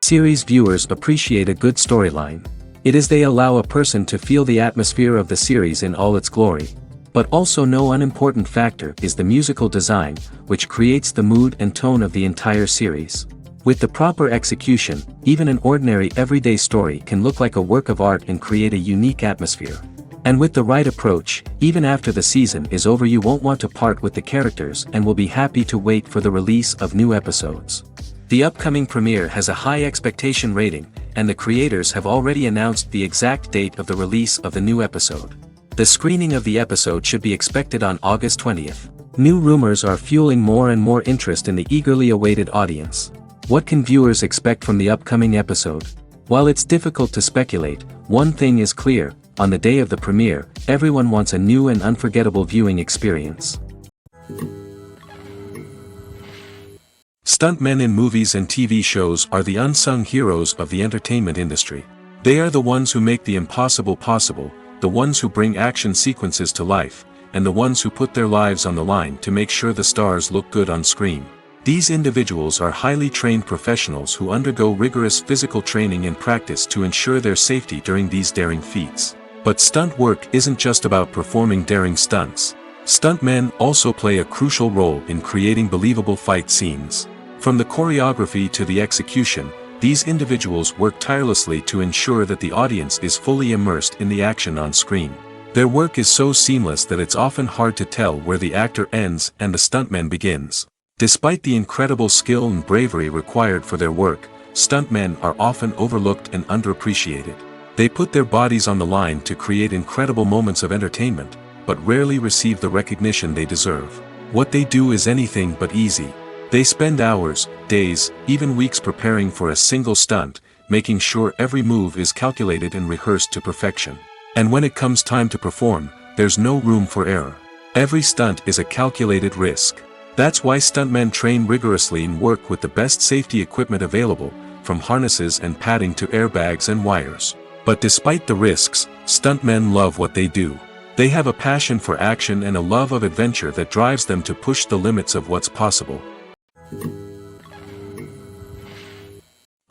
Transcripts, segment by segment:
Series viewers appreciate a good storyline. It is they allow a person to feel the atmosphere of the series in all its glory. But also no unimportant factor is the musical design, which creates the mood and tone of the entire series. With the proper execution, even an ordinary everyday story can look like a work of art and create a unique atmosphere. And with the right approach, even after the season is over you won't want to part with the characters and will be happy to wait for the release of new episodes. The upcoming premiere has a high expectation rating, and the creators have already announced the exact date of the release of the new episode. The screening of the episode should be expected on August 20th. New rumors are fueling more and more interest in the eagerly awaited audience. What can viewers expect from the upcoming episode? While it's difficult to speculate, one thing is clear: on the day of the premiere, everyone wants a new and unforgettable viewing experience. Stuntmen in movies and TV shows are the unsung heroes of the entertainment industry. They are the ones who make the impossible possible, the ones who bring action sequences to life, and the ones who put their lives on the line to make sure the stars look good on screen. These individuals are highly trained professionals who undergo rigorous physical training and practice to ensure their safety during these daring feats. But stunt work isn't just about performing daring stunts. Stuntmen also play a crucial role in creating believable fight scenes. From the choreography to the execution, these individuals work tirelessly to ensure that the audience is fully immersed in the action on screen. Their work is so seamless that it's often hard to tell where the actor ends and the stuntman begins. Despite the incredible skill and bravery required for their work, stuntmen are often overlooked and underappreciated. They put their bodies on the line to create incredible moments of entertainment, but rarely receive the recognition they deserve. What they do is anything but easy. They spend hours, days, even weeks preparing for a single stunt, making sure every move is calculated and rehearsed to perfection. And when it comes time to perform, there's no room for error. Every stunt is a calculated risk. That's why stuntmen train rigorously and work with the best safety equipment available, from harnesses and padding to airbags and wires. But despite the risks, stuntmen love what they do. They have a passion for action and a love of adventure that drives them to push the limits of what's possible.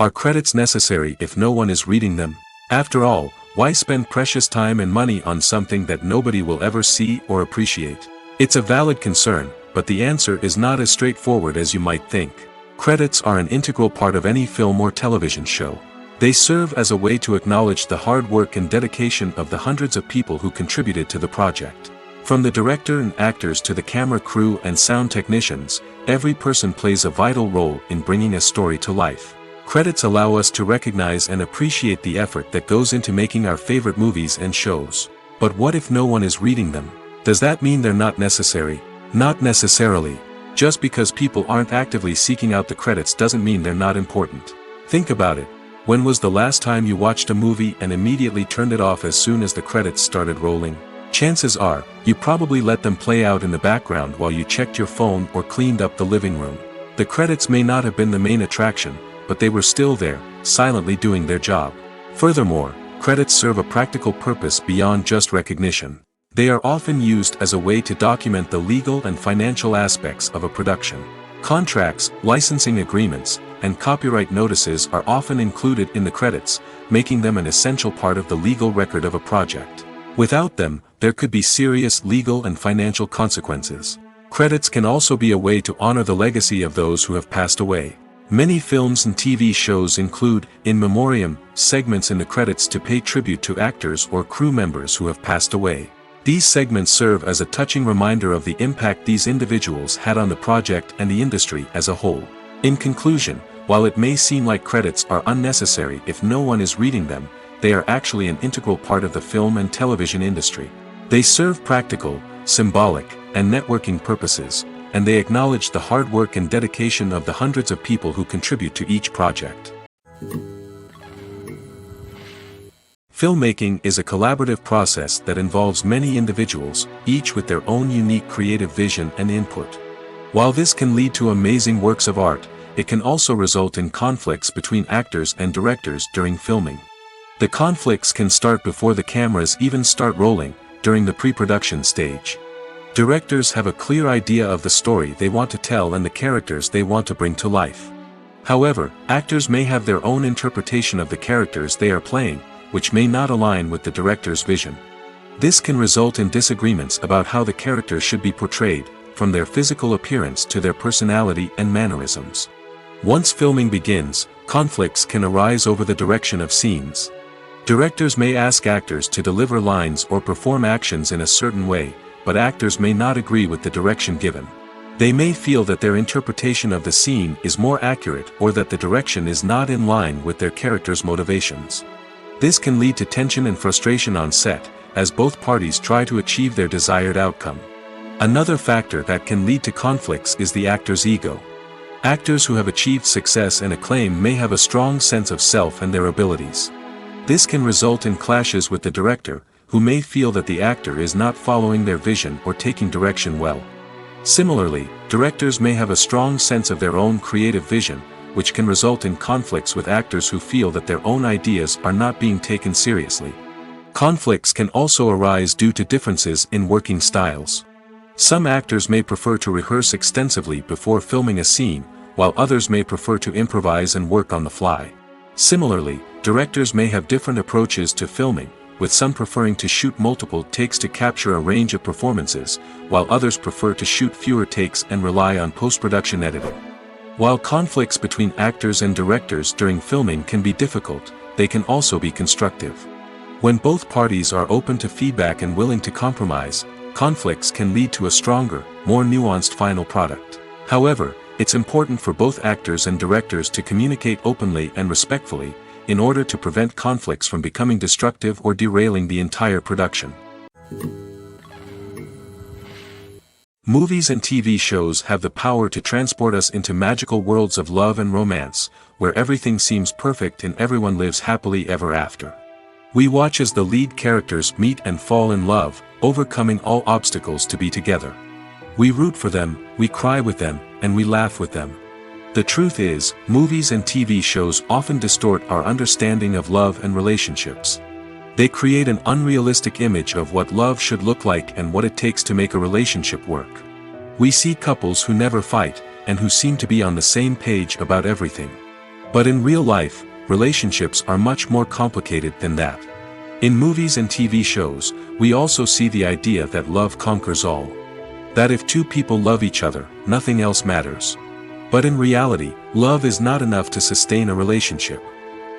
Are credits necessary if no one is reading them? After all, why spend precious time and money on something that nobody will ever see or appreciate? It's a valid concern, but the answer is not as straightforward as you might think. Credits are an integral part of any film or television show. They serve as a way to acknowledge the hard work and dedication of the hundreds of people who contributed to the project. From the director and actors to the camera crew and sound technicians, every person plays a vital role in bringing a story to life. Credits allow us to recognize and appreciate the effort that goes into making our favorite movies and shows. But what if no one is reading them? Does that mean they're not necessary? Not necessarily. Just because people aren't actively seeking out the credits doesn't mean they're not important. Think about it. When was the last time you watched a movie and immediately turned it off as soon as the credits started rolling? Chances are, you probably let them play out in the background while you checked your phone or cleaned up the living room. The credits may not have been the main attraction, but they were still there, silently doing their job. Furthermore, credits serve a practical purpose beyond just recognition. They are often used as a way to document the legal and financial aspects of a production. Contracts, licensing agreements, and copyright notices are often included in the credits, making them an essential part of the legal record of a project. Without them, there could be serious legal and financial consequences. Credits can also be a way to honor the legacy of those who have passed away. Many films and TV shows include, in memoriam, segments in the credits to pay tribute to actors or crew members who have passed away. These segments serve as a touching reminder of the impact these individuals had on the project and the industry as a whole. In conclusion, while it may seem like credits are unnecessary if no one is reading them, they are actually an integral part of the film and television industry. They serve practical, symbolic, and networking purposes, and they acknowledge the hard work and dedication of the hundreds of people who contribute to each project. Filmmaking is a collaborative process that involves many individuals, each with their own unique creative vision and input. While this can lead to amazing works of art, it can also result in conflicts between actors and directors during filming. The conflicts can start before the cameras even start rolling, during the pre-production stage. Directors have a clear idea of the story they want to tell and the characters they want to bring to life. However, actors may have their own interpretation of the characters they are playing, which may not align with the director's vision. This can result in disagreements about how the character should be portrayed, from their physical appearance to their personality and mannerisms. Once filming begins, conflicts can arise over the direction of scenes. Directors may ask actors to deliver lines or perform actions in a certain way, but actors may not agree with the direction given. They may feel that their interpretation of the scene is more accurate or that the direction is not in line with their character's motivations. This can lead to tension and frustration on set, as both parties try to achieve their desired outcome. Another factor that can lead to conflicts is the actor's ego. Actors who have achieved success and acclaim may have a strong sense of self and their abilities. This can result in clashes with the director, who may feel that the actor is not following their vision or taking direction well. Similarly, directors may have a strong sense of their own creative vision, which can result in conflicts with actors who feel that their own ideas are not being taken seriously. Conflicts can also arise due to differences in working styles. Some actors may prefer to rehearse extensively before filming a scene, while others may prefer to improvise and work on the fly. Similarly, directors may have different approaches to filming, with some preferring to shoot multiple takes to capture a range of performances, while others prefer to shoot fewer takes and rely on post-production editing. While conflicts between actors and directors during filming can be difficult, they can also be constructive. When both parties are open to feedback and willing to compromise, conflicts can lead to a stronger, more nuanced final product. However, it's important for both actors and directors to communicate openly and respectfully, in order to prevent conflicts from becoming destructive or derailing the entire production. Movies and TV shows have the power to transport us into magical worlds of love and romance, where everything seems perfect and everyone lives happily ever after. We watch as the lead characters meet and fall in love, overcoming all obstacles to be together. We root for them, we cry with them, and we laugh with them. The truth is, movies and TV shows often distort our understanding of love and relationships. They create an unrealistic image of what love should look like and what it takes to make a relationship work. We see couples who never fight, and who seem to be on the same page about everything. But in real life, relationships are much more complicated than that. In movies and TV shows, we also see the idea that love conquers all. That if two people love each other, nothing else matters. But in reality, love is not enough to sustain a relationship.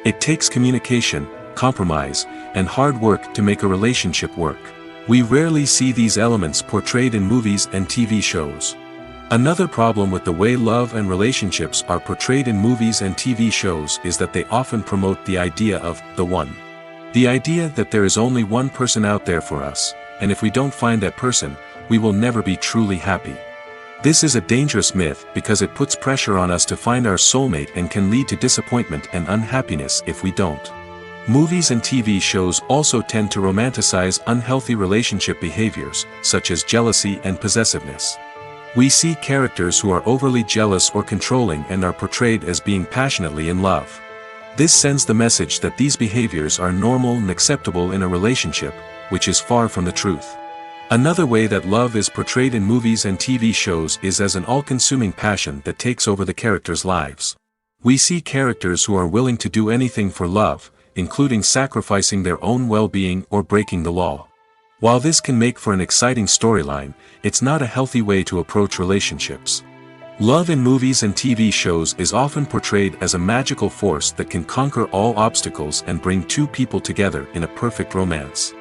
It takes communication, compromise, and hard work to make a relationship work. We rarely see these elements portrayed in movies and TV shows. Another problem with the way love and relationships are portrayed in movies and TV shows is that they often promote the idea of the one. The idea that there is only one person out there for us, and if we don't find that person, we will never be truly happy. This is a dangerous myth because it puts pressure on us to find our soulmate and can lead to disappointment and unhappiness if we don't. Movies and TV shows also tend to romanticize unhealthy relationship behaviors, such as jealousy and possessiveness. We see characters who are overly jealous or controlling and are portrayed as being passionately in love. This sends the message that these behaviors are normal and acceptable in a relationship, which is far from the truth. Another way that love is portrayed in movies and TV shows is as an all-consuming passion that takes over the characters' lives. We see characters who are willing to do anything for love, including sacrificing their own well-being or breaking the law. While this can make for an exciting storyline, it's not a healthy way to approach relationships. Love in movies and TV shows is often portrayed as a magical force that can conquer all obstacles and bring two people together in a perfect romance.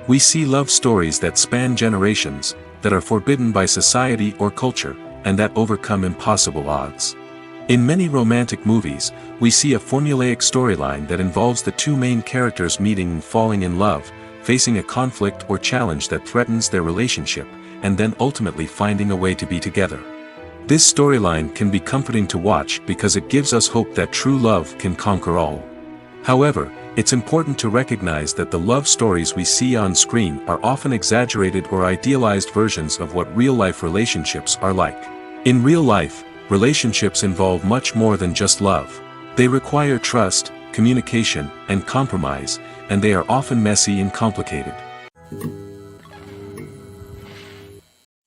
We see love stories that span generations, that are forbidden by society or culture, and that overcome impossible odds. In many romantic movies, we see a formulaic storyline that involves the two main characters meeting and falling in love, facing a conflict or challenge that threatens their relationship, and then ultimately finding a way to be together. This storyline can be comforting to watch because it gives us hope that true love can conquer all. However, it's important to recognize that the love stories we see on screen are often exaggerated or idealized versions of what real-life relationships are like. In real life, relationships involve much more than just love. They require trust, communication, and compromise, and they are often messy and complicated.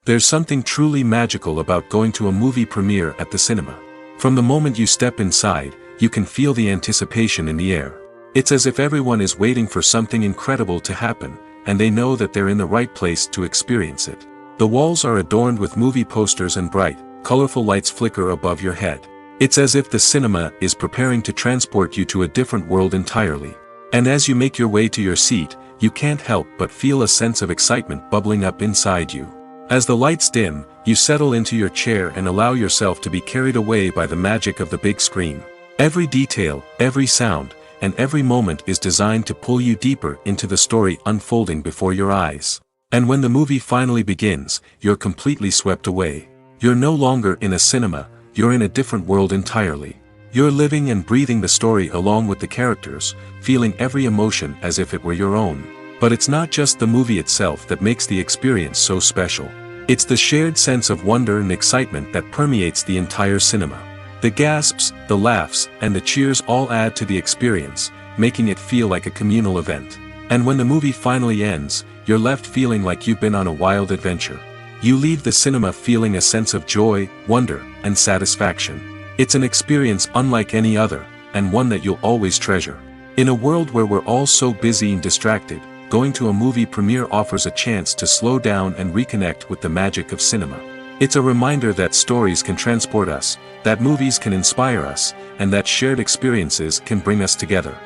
There's something truly magical about going to a movie premiere at the cinema. From the moment you step inside, you can feel the anticipation in the air. It's as if everyone is waiting for something incredible to happen, and they know that they're in the right place to experience it. The walls are adorned with movie posters and bright, colorful lights flicker above your head. It's as if the cinema is preparing to transport you to a different world entirely. And as you make your way to your seat, you can't help but feel a sense of excitement bubbling up inside you. As the lights dim, you settle into your chair and allow yourself to be carried away by the magic of the big screen. Every detail, every sound, and every moment is designed to pull you deeper into the story unfolding before your eyes. And when the movie finally begins, you're completely swept away. You're no longer in a cinema, you're in a different world entirely. You're living and breathing the story along with the characters, feeling every emotion as if it were your own. But it's not just the movie itself that makes the experience so special. It's the shared sense of wonder and excitement that permeates the entire cinema. The gasps, the laughs, and the cheers all add to the experience, making it feel like a communal event. And when the movie finally ends, you're left feeling like you've been on a wild adventure. You leave the cinema feeling a sense of joy, wonder, and satisfaction. It's an experience unlike any other, and one that you'll always treasure. In a world where we're all so busy and distracted, going to a movie premiere offers a chance to slow down and reconnect with the magic of cinema. It's a reminder that stories can transport us, that movies can inspire us, and that shared experiences can bring us together.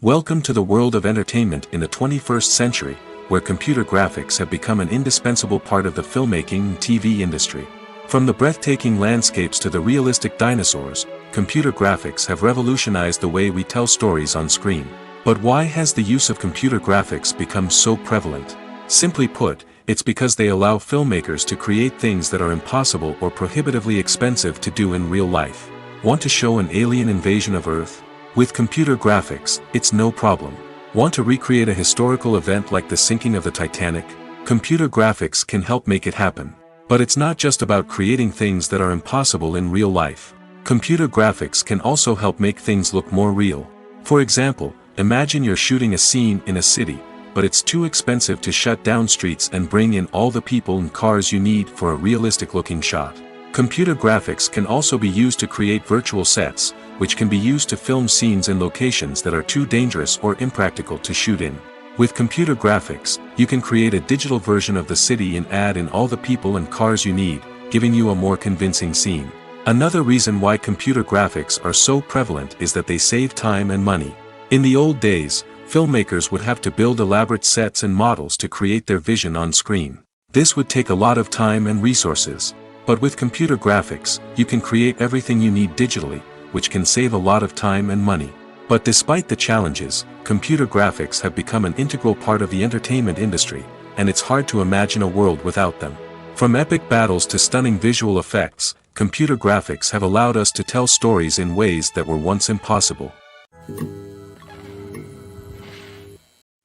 Welcome to the world of entertainment in the 21st century, where computer graphics have become an indispensable part of the filmmaking and TV industry. From the breathtaking landscapes to the realistic dinosaurs, computer graphics have revolutionized the way we tell stories on screen. But why has the use of computer graphics become so prevalent? Simply put, it's because they allow filmmakers to create things that are impossible or prohibitively expensive to do in real life. Want to show an alien invasion of Earth? With computer graphics, it's no problem. Want to recreate a historical event like the sinking of the Titanic? Computer graphics can help make it happen. But it's not just about creating things that are impossible in real life. Computer graphics can also help make things look more real. For example, imagine you're shooting a scene in a city, but it's too expensive to shut down streets and bring in all the people and cars you need for a realistic-looking shot. Computer graphics can also be used to create virtual sets, which can be used to film scenes in locations that are too dangerous or impractical to shoot in. With computer graphics, you can create a digital version of the city and add in all the people and cars you need, giving you a more convincing scene. Another reason why computer graphics are so prevalent is that they save time and money. In the old days, filmmakers would have to build elaborate sets and models to create their vision on screen. This would take a lot of time and resources. But with computer graphics, you can create everything you need digitally, which can save a lot of time and money. But despite the challenges, computer graphics have become an integral part of the entertainment industry, and it's hard to imagine a world without them. From epic battles to stunning visual effects, computer graphics have allowed us to tell stories in ways that were once impossible.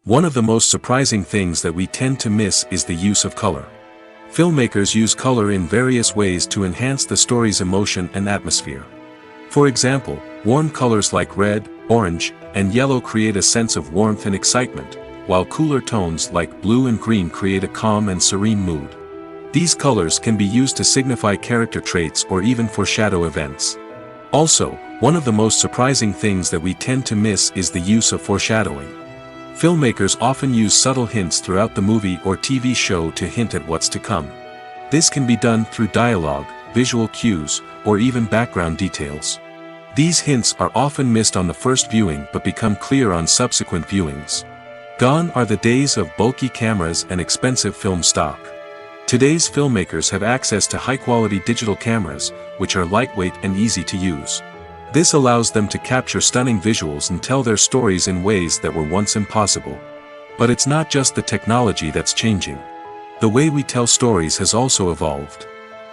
One of the most surprising things that we tend to miss is the use of color. Filmmakers use color in various ways to enhance the story's emotion and atmosphere. For example, warm colors like red, orange, and yellow create a sense of warmth and excitement, while cooler tones like blue and green create a calm and serene mood. These colors can be used to signify character traits or even foreshadow events. Also, one of the most surprising things that we tend to miss is the use of foreshadowing. Filmmakers often use subtle hints throughout the movie or TV show to hint at what's to come. This can be done through dialogue, visual cues, or even background details. These hints are often missed on the first viewing but become clear on subsequent viewings. Gone are the days of bulky cameras and expensive film stock. Today's filmmakers have access to high-quality digital cameras, which are lightweight and easy to use. This allows them to capture stunning visuals and tell their stories in ways that were once impossible. But it's not just the technology that's changing. The way we tell stories has also evolved.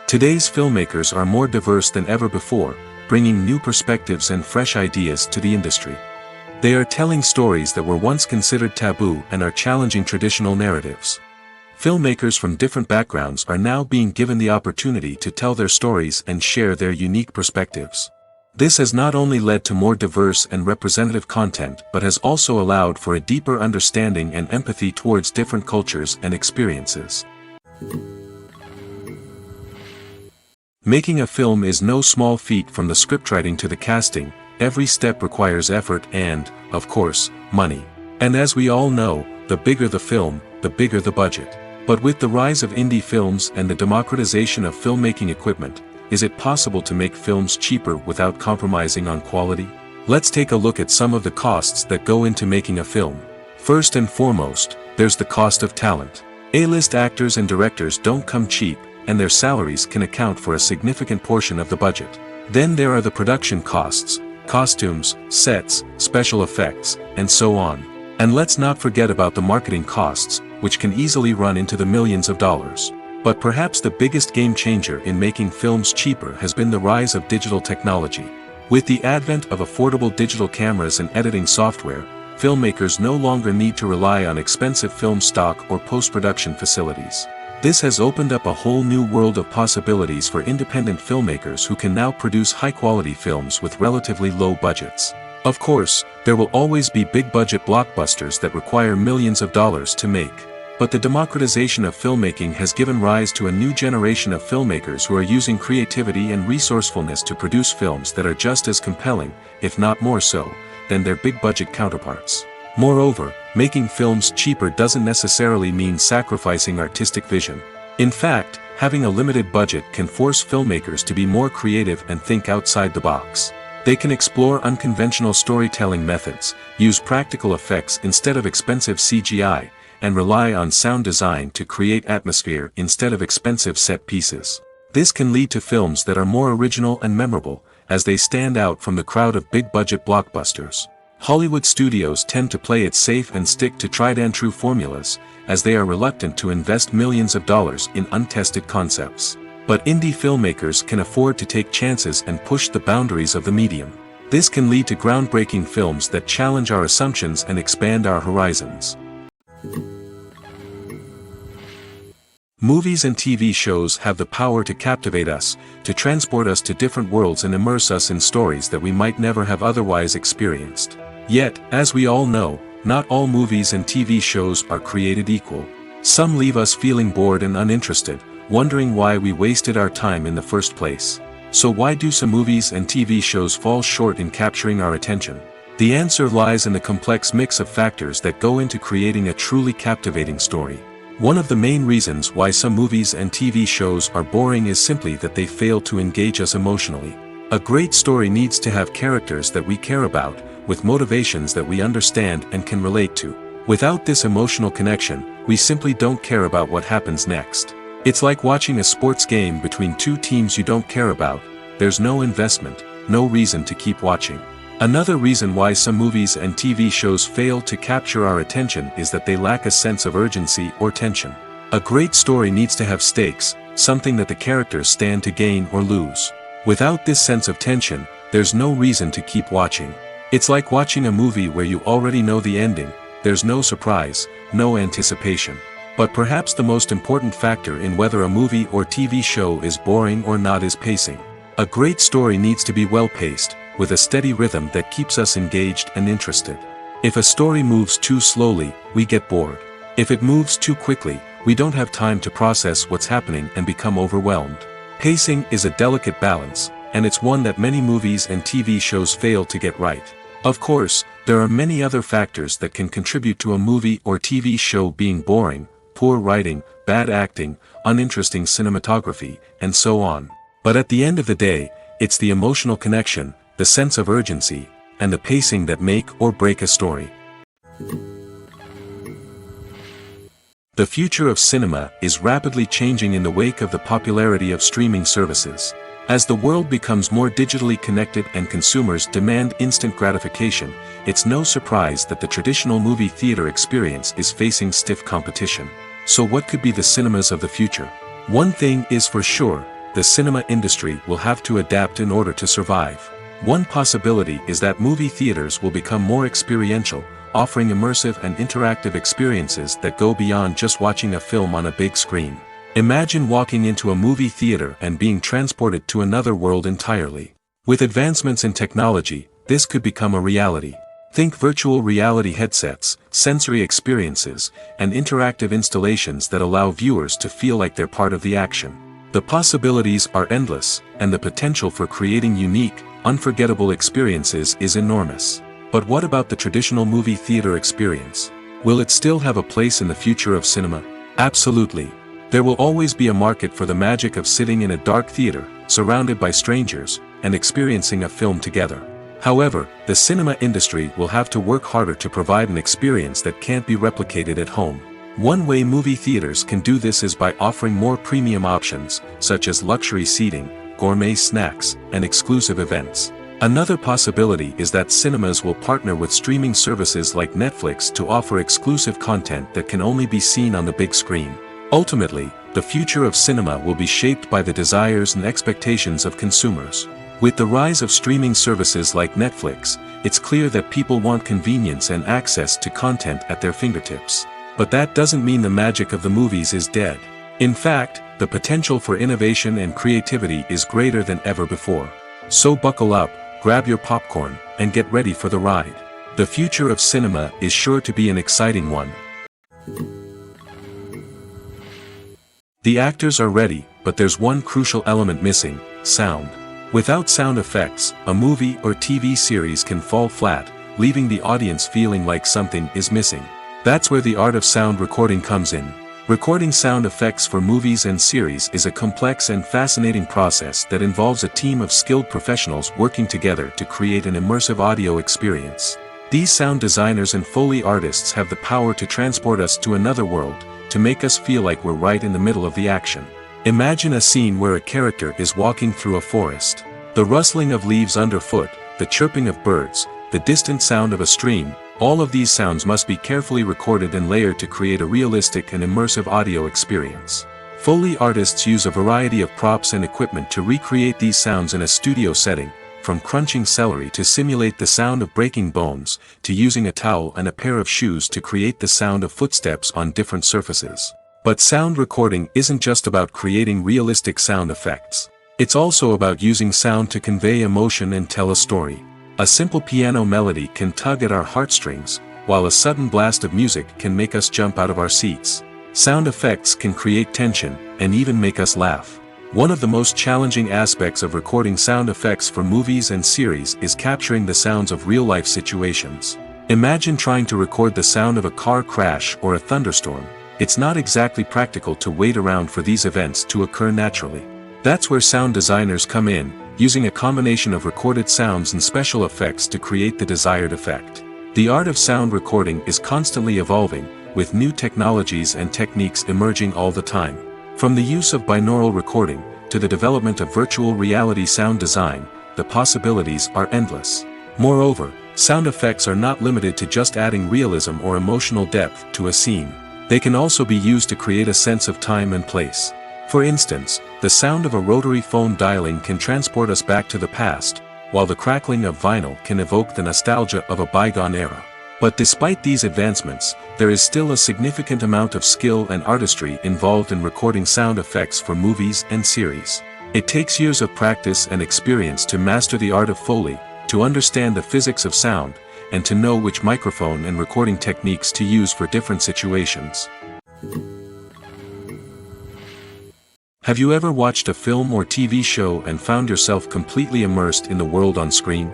Today's filmmakers are more diverse than ever before, bringing new perspectives and fresh ideas to the industry. They are telling stories that were once considered taboo and are challenging traditional narratives. Filmmakers from different backgrounds are now being given the opportunity to tell their stories and share their unique perspectives. This has not only led to more diverse and representative content but has also allowed for a deeper understanding and empathy towards different cultures and experiences. Making a film is no small feat. From the scriptwriting to the casting, every step requires effort and, of course, money. And as we all know, the bigger the film, the bigger the budget. But with the rise of indie films and the democratization of filmmaking equipment, is it possible to make films cheaper without compromising on quality? Let's take a look at some of the costs that go into making a film. First and foremost, there's the cost of talent. A-list actors and directors don't come cheap, and their salaries can account for a significant portion of the budget. Then there are the production costs, costumes, sets, special effects, and so on. And let's not forget about the marketing costs, which can easily run into the millions of dollars. But perhaps the biggest game changer in making films cheaper has been the rise of digital technology. With the advent of affordable digital cameras and editing software, filmmakers no longer need to rely on expensive film stock or post-production facilities. This has opened up a whole new world of possibilities for independent filmmakers who can now produce high-quality films with relatively low budgets. Of course, there will always be big-budget blockbusters that require millions of dollars to make. But the democratization of filmmaking has given rise to a new generation of filmmakers who are using creativity and resourcefulness to produce films that are just as compelling, if not more so, than their big-budget counterparts. Moreover, making films cheaper doesn't necessarily mean sacrificing artistic vision. In fact, having a limited budget can force filmmakers to be more creative and think outside the box. They can explore unconventional storytelling methods, use practical effects instead of expensive CGI, and rely on sound design to create atmosphere instead of expensive set pieces. This can lead to films that are more original and memorable, as they stand out from the crowd of big-budget blockbusters. Hollywood studios tend to play it safe and stick to tried-and-true formulas, as they are reluctant to invest millions of dollars in untested concepts. But indie filmmakers can afford to take chances and push the boundaries of the medium. This can lead to groundbreaking films that challenge our assumptions and expand our horizons. Movies and TV shows have the power to captivate us, to transport us to different worlds and immerse us in stories that we might never have otherwise experienced. Yet, as we all know, not all movies and TV shows are created equal. Some leave us feeling bored and uninterested, wondering why we wasted our time in the first place. So why do some movies and TV shows fall short in capturing our attention? The answer lies in the complex mix of factors that go into creating a truly captivating story. One of the main reasons why some movies and TV shows are boring is simply that they fail to engage us emotionally. A great story needs to have characters that we care about, with motivations that we understand and can relate to. Without this emotional connection, we simply don't care about what happens next. It's like watching a sports game between two teams you don't care about. There's no investment, no reason to keep watching. Another reason why some movies and TV shows fail to capture our attention is that they lack a sense of urgency or tension. A great story needs to have stakes, something that the characters stand to gain or lose. Without this sense of tension, there's no reason to keep watching. It's like watching a movie where you already know the ending. There's no surprise, no anticipation. But perhaps the most important factor in whether a movie or TV show is boring or not is pacing. A great story needs to be well-paced, with a steady rhythm that keeps us engaged and interested. If a story moves too slowly, we get bored. If it moves too quickly, we don't have time to process what's happening and become overwhelmed. Pacing is a delicate balance, and it's one that many movies and TV shows fail to get right. Of course, there are many other factors that can contribute to a movie or TV show being boring: poor writing, bad acting, uninteresting cinematography, and so on. But at the end of the day, it's the emotional connection, the sense of urgency, and the pacing that make or break a story. The future of cinema is rapidly changing in the wake of the popularity of streaming services. As the world becomes more digitally connected and consumers demand instant gratification, it's no surprise that the traditional movie theater experience is facing stiff competition. So what could be the cinemas of the future? One thing is for sure, the cinema industry will have to adapt in order to survive. One possibility is that movie theaters will become more experiential, offering immersive and interactive experiences that go beyond just watching a film on a big screen. Imagine walking into a movie theater and being transported to another world entirely. With advancements in technology, this could become a reality. Think virtual reality headsets, sensory experiences, and interactive installations that allow viewers to feel like they're part of the action. The possibilities are endless, and the potential for creating unique, unforgettable experiences is enormous. But what about the traditional movie theater experience? Will it still have a place in the future of cinema? Absolutely. There will always be a market for the magic of sitting in a dark theater, surrounded by strangers, and experiencing a film together. However, the cinema industry will have to work harder to provide an experience that can't be replicated at home. One way movie theaters can do this is by offering more premium options, such as luxury seating, gourmet snacks, and exclusive events. Another possibility is that cinemas will partner with streaming services like Netflix to offer exclusive content that can only be seen on the big screen. Ultimately, the future of cinema will be shaped by the desires and expectations of consumers. With the rise of streaming services like Netflix, it's clear that people want convenience and access to content at their fingertips. But that doesn't mean the magic of the movies is dead. In fact, the potential for innovation and creativity is greater than ever before. So buckle up, grab your popcorn, and get ready for the ride. The future of cinema is sure to be an exciting one. The actors are ready, but there's one crucial element missing: sound. Without sound effects, a movie or TV series can fall flat, leaving the audience feeling like something is missing. That's where the art of sound recording comes in. Recording sound effects for movies and series is a complex and fascinating process that involves a team of skilled professionals working together to create an immersive audio experience. These sound designers and Foley artists have the power to transport us to another world, to make us feel like we're right in the middle of the action. Imagine a scene where a character is walking through a forest. The rustling of leaves underfoot, the chirping of birds, the distant sound of a stream, all of these sounds must be carefully recorded and layered to create a realistic and immersive audio experience. Foley artists use a variety of props and equipment to recreate these sounds in a studio setting, from crunching celery to simulate the sound of breaking bones, to using a towel and a pair of shoes to create the sound of footsteps on different surfaces. But sound recording isn't just about creating realistic sound effects. It's also about using sound to convey emotion and tell a story. A simple piano melody can tug at our heartstrings, while a sudden blast of music can make us jump out of our seats. Sound effects can create tension, and even make us laugh. One of the most challenging aspects of recording sound effects for movies and series is capturing the sounds of real-life situations. Imagine trying to record the sound of a car crash or a thunderstorm. It's not exactly practical to wait around for these events to occur naturally. That's where sound designers come in, using a combination of recorded sounds and special effects to create the desired effect. The art of sound recording is constantly evolving, with new technologies and techniques emerging all the time. From the use of binaural recording, to the development of virtual reality sound design, the possibilities are endless. Moreover, sound effects are not limited to just adding realism or emotional depth to a scene. They can also be used to create a sense of time and place. For instance, the sound of a rotary phone dialing can transport us back to the past, while the crackling of vinyl can evoke the nostalgia of a bygone era. But despite these advancements, there is still a significant amount of skill and artistry involved in recording sound effects for movies and series. It takes years of practice and experience to master the art of Foley, to understand the physics of sound, and to know which microphone and recording techniques to use for different situations. Have you ever watched a film or TV show and found yourself completely immersed in the world on screen?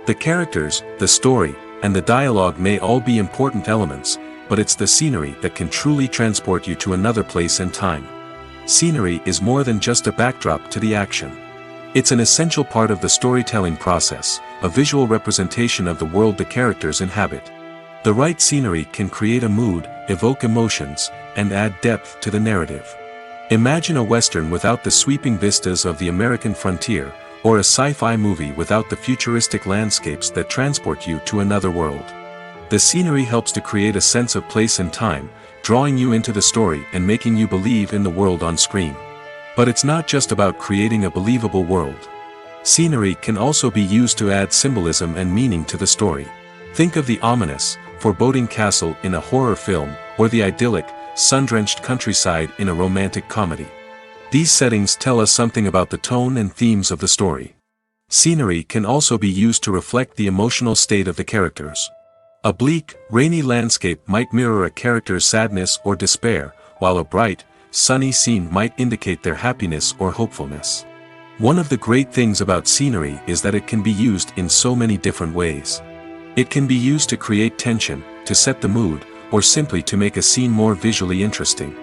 The characters, the story, and the dialogue may all be important elements, but it's the scenery that can truly transport you to another place and time. Scenery is more than just a backdrop to the action. It's an essential part of the storytelling process, a visual representation of the world the characters inhabit. The right scenery can create a mood, evoke emotions, and add depth to the narrative. Imagine a Western without the sweeping vistas of the American frontier, or a sci-fi movie without the futuristic landscapes that transport you to another world. The scenery helps to create a sense of place and time, drawing you into the story and making you believe in the world on screen. But it's not just about creating a believable world. Scenery can also be used to add symbolism and meaning to the story. Think of the ominous, foreboding castle in a horror film, or the idyllic, sun-drenched countryside in a romantic comedy. These settings tell us something about the tone and themes of the story. Scenery can also be used to reflect the emotional state of the characters. A bleak, rainy landscape might mirror a character's sadness or despair, while a bright, sunny scene might indicate their happiness or hopefulness. One of the great things about scenery is that it can be used in so many different ways. It can be used to create tension, to set the mood, or simply to make a scene more visually interesting.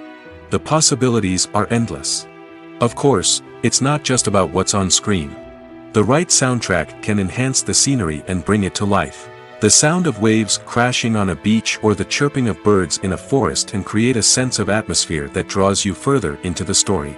The possibilities are endless. Of course, it's not just about what's on screen. The right soundtrack can enhance the scenery and bring it to life. The sound of waves crashing on a beach or the chirping of birds in a forest can create a sense of atmosphere that draws you further into the story.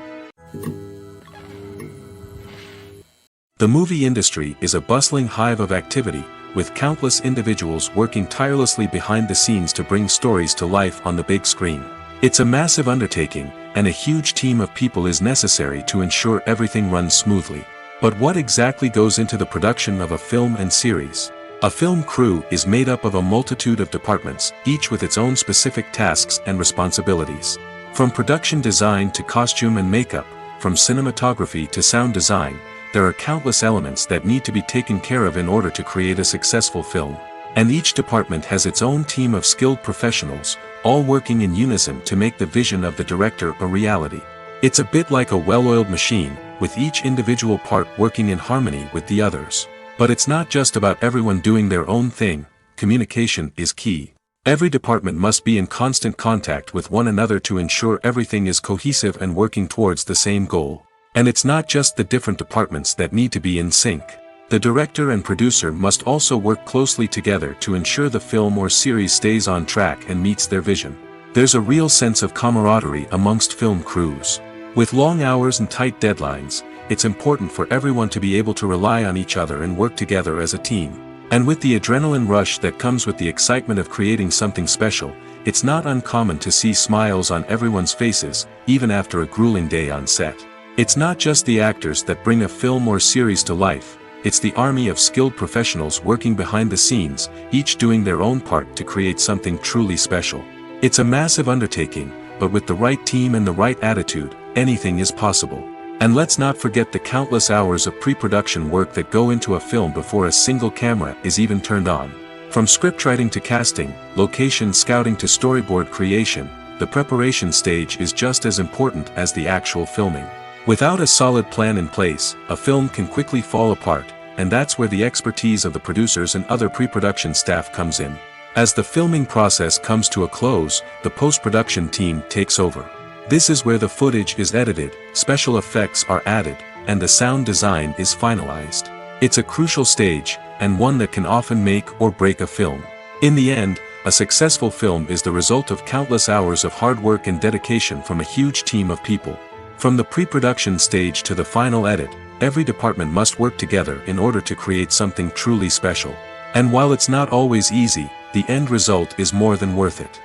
The movie industry is a bustling hive of activity, with countless individuals working tirelessly behind the scenes to bring stories to life on the big screen. It's a massive undertaking, and a huge team of people is necessary to ensure everything runs smoothly. But what exactly goes into the production of a film and series? A film crew is made up of a multitude of departments, each with its own specific tasks and responsibilities. From production design to costume and makeup, from cinematography to sound design, there are countless elements that need to be taken care of in order to create a successful film. And each department has its own team of skilled professionals, all working in unison to make the vision of the director a reality. It's a bit like a well-oiled machine, with each individual part working in harmony with the others. But it's not just about everyone doing their own thing. Communication is key. Every department must be in constant contact with one another to ensure everything is cohesive and working towards the same goal. And it's not just the different departments that need to be in sync. The director and producer must also work closely together to ensure the film or series stays on track and meets their vision. There's a real sense of camaraderie amongst film crews. With long hours and tight deadlines, it's important for everyone to be able to rely on each other and work together as a team. And with the adrenaline rush that comes with the excitement of creating something special, it's not uncommon to see smiles on everyone's faces, even after a grueling day on set. It's not just the actors that bring a film or series to life, it's the army of skilled professionals working behind the scenes, each doing their own part to create something truly special. It's a massive undertaking, but with the right team and the right attitude, anything is possible. And let's not forget the countless hours of pre-production work that go into a film before a single camera is even turned on. From scriptwriting to casting, location scouting to storyboard creation, the preparation stage is just as important as the actual filming. Without a solid plan in place, a film can quickly fall apart, and that's where the expertise of the producers and other pre-production staff comes in. As the filming process comes to a close, the post-production team takes over. This is where the footage is edited, special effects are added, and the sound design is finalized. It's a crucial stage, and one that can often make or break a film. In the end, a successful film is the result of countless hours of hard work and dedication from a huge team of people. From the pre-production stage to the final edit, every department must work together in order to create something truly special. And while it's not always easy, the end result is more than worth it.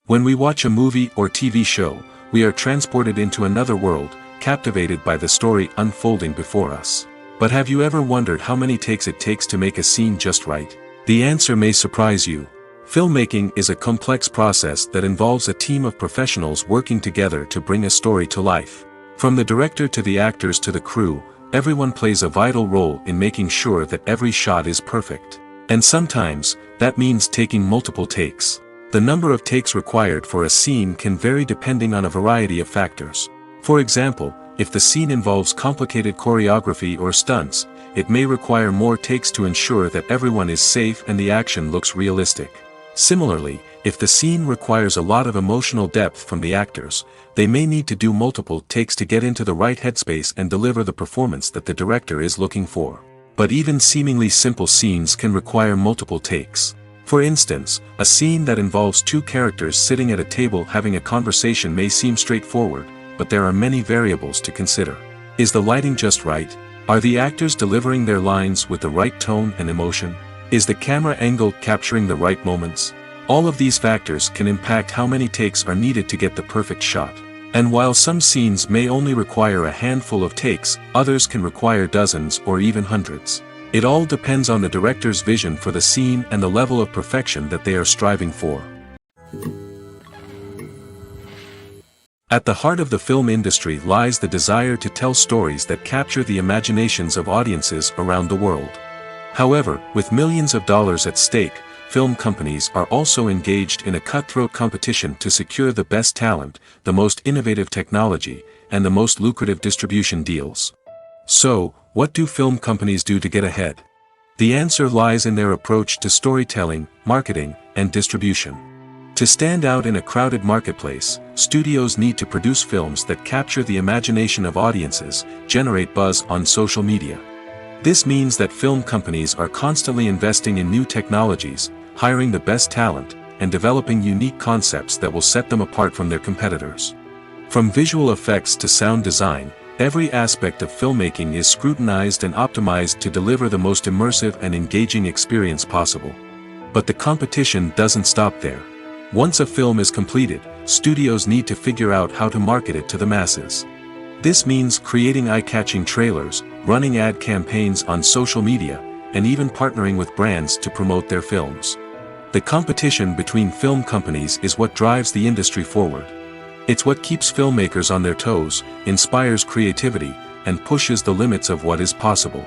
When we watch a movie or TV show, we are transported into another world, captivated by the story unfolding before us. But have you ever wondered how many takes it takes to make a scene just right? The answer may surprise you. Filmmaking is a complex process that involves a team of professionals working together to bring a story to life. From the director to the actors to the crew, everyone plays a vital role in making sure that every shot is perfect. And sometimes, that means taking multiple takes. The number of takes required for a scene can vary depending on a variety of factors. For example, if the scene involves complicated choreography or stunts, it may require more takes to ensure that everyone is safe and the action looks realistic. Similarly, if the scene requires a lot of emotional depth from the actors, they may need to do multiple takes to get into the right headspace and deliver the performance that the director is looking for. But even seemingly simple scenes can require multiple takes. For instance, a scene that involves two characters sitting at a table having a conversation may seem straightforward, but there are many variables to consider. Is the lighting just right? Are the actors delivering their lines with the right tone and emotion? Is the camera angle capturing the right moments? All of these factors can impact how many takes are needed to get the perfect shot. And while some scenes may only require a handful of takes, others can require dozens or even hundreds. It all depends on the director's vision for the scene and the level of perfection that they are striving for. At the heart of the film industry lies the desire to tell stories that capture the imaginations of audiences around the world. However, with millions of dollars at stake, film companies are also engaged in a cutthroat competition to secure the best talent, the most innovative technology, and the most lucrative distribution deals. So, what do film companies do to get ahead? The answer lies in their approach to storytelling, marketing, and distribution. To stand out in a crowded marketplace, studios need to produce films that capture the imagination of audiences, generate buzz on social media. This means that film companies are constantly investing in new technologies, hiring the best talent, and developing unique concepts that will set them apart from their competitors. From visual effects to sound design, every aspect of filmmaking is scrutinized and optimized to deliver the most immersive and engaging experience possible. But the competition doesn't stop there. Once a film is completed, studios need to figure out how to market it to the masses. This means creating eye-catching trailers, running ad campaigns on social media, and even partnering with brands to promote their films. The competition between film companies is what drives the industry forward. It's what keeps filmmakers on their toes, inspires creativity, and pushes the limits of what is possible.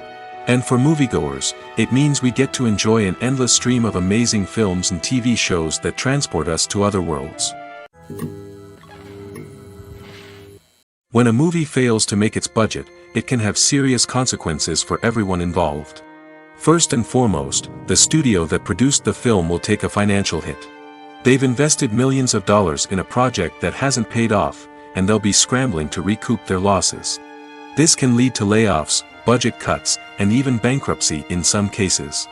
And for moviegoers, it means we get to enjoy an endless stream of amazing films and TV shows that transport us to other worlds. When a movie fails to make its budget, it can have serious consequences for everyone involved. First and foremost, the studio that produced the film will take a financial hit. They've invested millions of dollars in a project that hasn't paid off, and they'll be scrambling to recoup their losses. This can lead to layoffs, budget cuts, and even bankruptcy in some cases.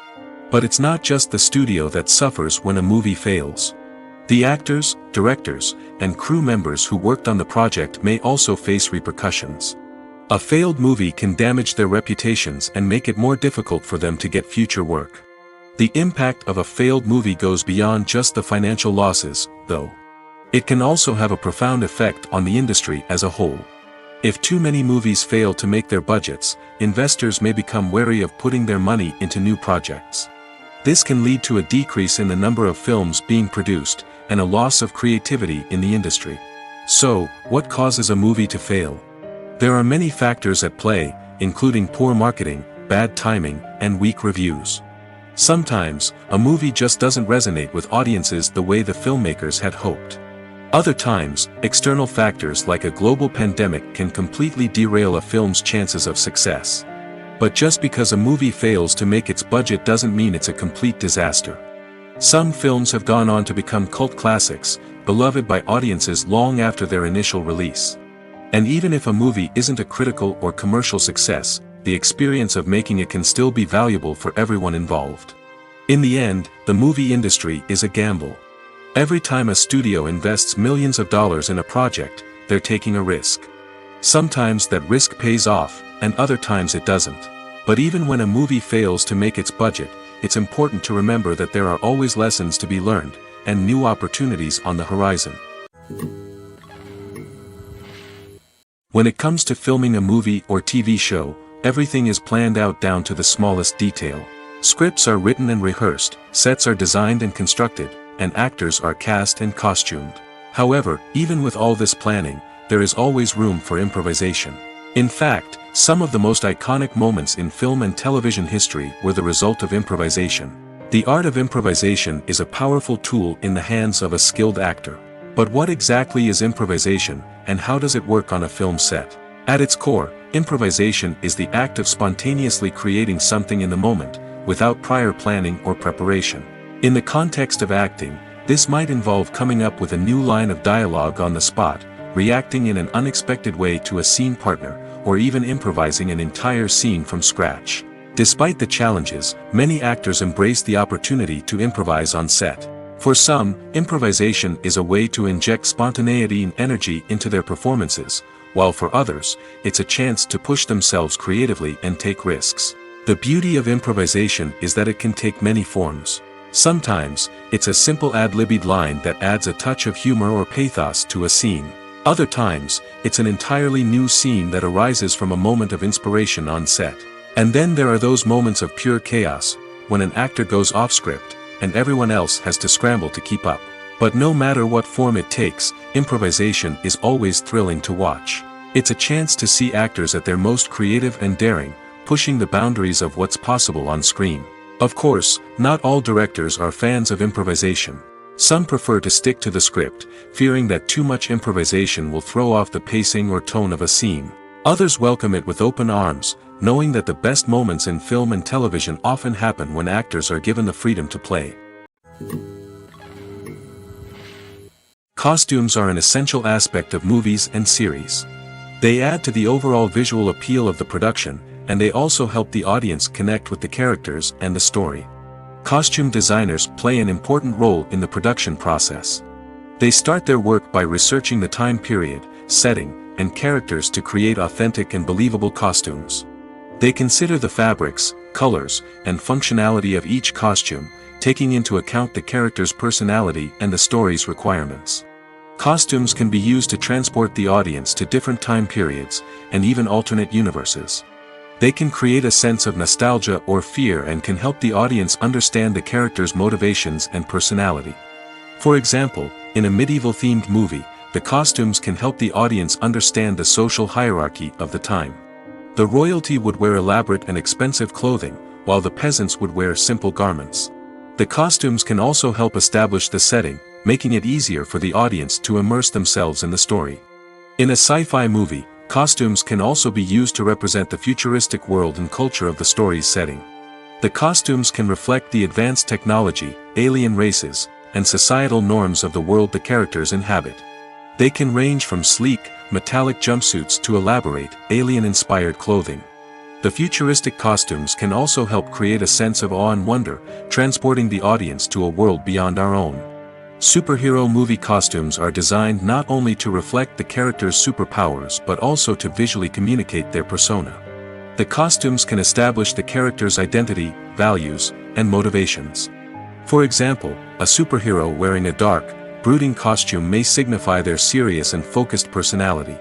But it's not just the studio that suffers when a movie fails. The actors, directors, and crew members who worked on the project may also face repercussions. A failed movie can damage their reputations and make it more difficult for them to get future work. The impact of a failed movie goes beyond just the financial losses, though. It can also have a profound effect on the industry as a whole. If too many movies fail to make their budgets, investors may become wary of putting their money into new projects. This can lead to a decrease in the number of films being produced, and a loss of creativity in the industry. So, what causes a movie to fail? There are many factors at play, including poor marketing, bad timing, and weak reviews. Sometimes, a movie just doesn't resonate with audiences the way the filmmakers had hoped. Other times, external factors like a global pandemic can completely derail a film's chances of success. But just because a movie fails to make its budget doesn't mean it's a complete disaster. Some films have gone on to become cult classics, beloved by audiences long after their initial release. And even if a movie isn't a critical or commercial success, the experience of making it can still be valuable for everyone involved. In the end, the movie industry is a gamble. Every time a studio invests millions of dollars in a project, they're taking a risk. Sometimes that risk pays off, and other times it doesn't. But even when a movie fails to make its budget, it's important to remember that there are always lessons to be learned, and new opportunities on the horizon. When it comes to filming a movie or TV show, everything is planned out down to the smallest detail. Scripts are written and rehearsed, sets are designed and constructed, and actors are cast and costumed. However, even with all this planning, there is always room for improvisation. In fact, some of the most iconic moments in film and television history were the result of improvisation. The art of improvisation is a powerful tool in the hands of a skilled actor. But what exactly is improvisation, and how does it work on a film set? At its core, improvisation is the act of spontaneously creating something in the moment, without prior planning or preparation. In the context of acting, this might involve coming up with a new line of dialogue on the spot, reacting in an unexpected way to a scene partner, or even improvising an entire scene from scratch. Despite the challenges, many actors embrace the opportunity to improvise on set. For some, improvisation is a way to inject spontaneity and energy into their performances, while for others, it's a chance to push themselves creatively and take risks. The beauty of improvisation is that it can take many forms. Sometimes, it's a simple ad-libbed line that adds a touch of humor or pathos to a scene. Other times, it's an entirely new scene that arises from a moment of inspiration on set. And then there are those moments of pure chaos, when an actor goes off script, and everyone else has to scramble to keep up. But no matter what form it takes, improvisation is always thrilling to watch. It's a chance to see actors at their most creative and daring, pushing the boundaries of what's possible on screen. Of course, not all directors are fans of improvisation. Some prefer to stick to the script, fearing that too much improvisation will throw off the pacing or tone of a scene. Others welcome it with open arms, knowing that the best moments in film and television often happen when actors are given the freedom to play. Costumes are an essential aspect of movies and series. They add to the overall visual appeal of the production, and they also help the audience connect with the characters and the story. Costume designers play an important role in the production process. They start their work by researching the time period, setting, and characters to create authentic and believable costumes. They consider the fabrics, colors, and functionality of each costume, taking into account the character's personality and the story's requirements. Costumes can be used to transport the audience to different time periods, and even alternate universes. They can create a sense of nostalgia or fear and can help the audience understand the character's motivations and personality. For example, in a medieval-themed movie, the costumes can help the audience understand the social hierarchy of the time. The royalty would wear elaborate and expensive clothing, while the peasants would wear simple garments. The costumes can also help establish the setting, making it easier for the audience to immerse themselves in the story. In a sci-fi movie, costumes can also be used to represent the futuristic world and culture of the story's setting. The costumes can reflect the advanced technology, alien races, and societal norms of the world the characters inhabit. They can range from sleek, metallic jumpsuits to elaborate, alien-inspired clothing. The futuristic costumes can also help create a sense of awe and wonder, transporting the audience to a world beyond our own. Superhero movie costumes are designed not only to reflect the character's superpowers but also to visually communicate their persona. The costumes can establish the character's identity, values, and motivations. For example, a superhero wearing a dark, brooding costume may signify their serious and focused personality.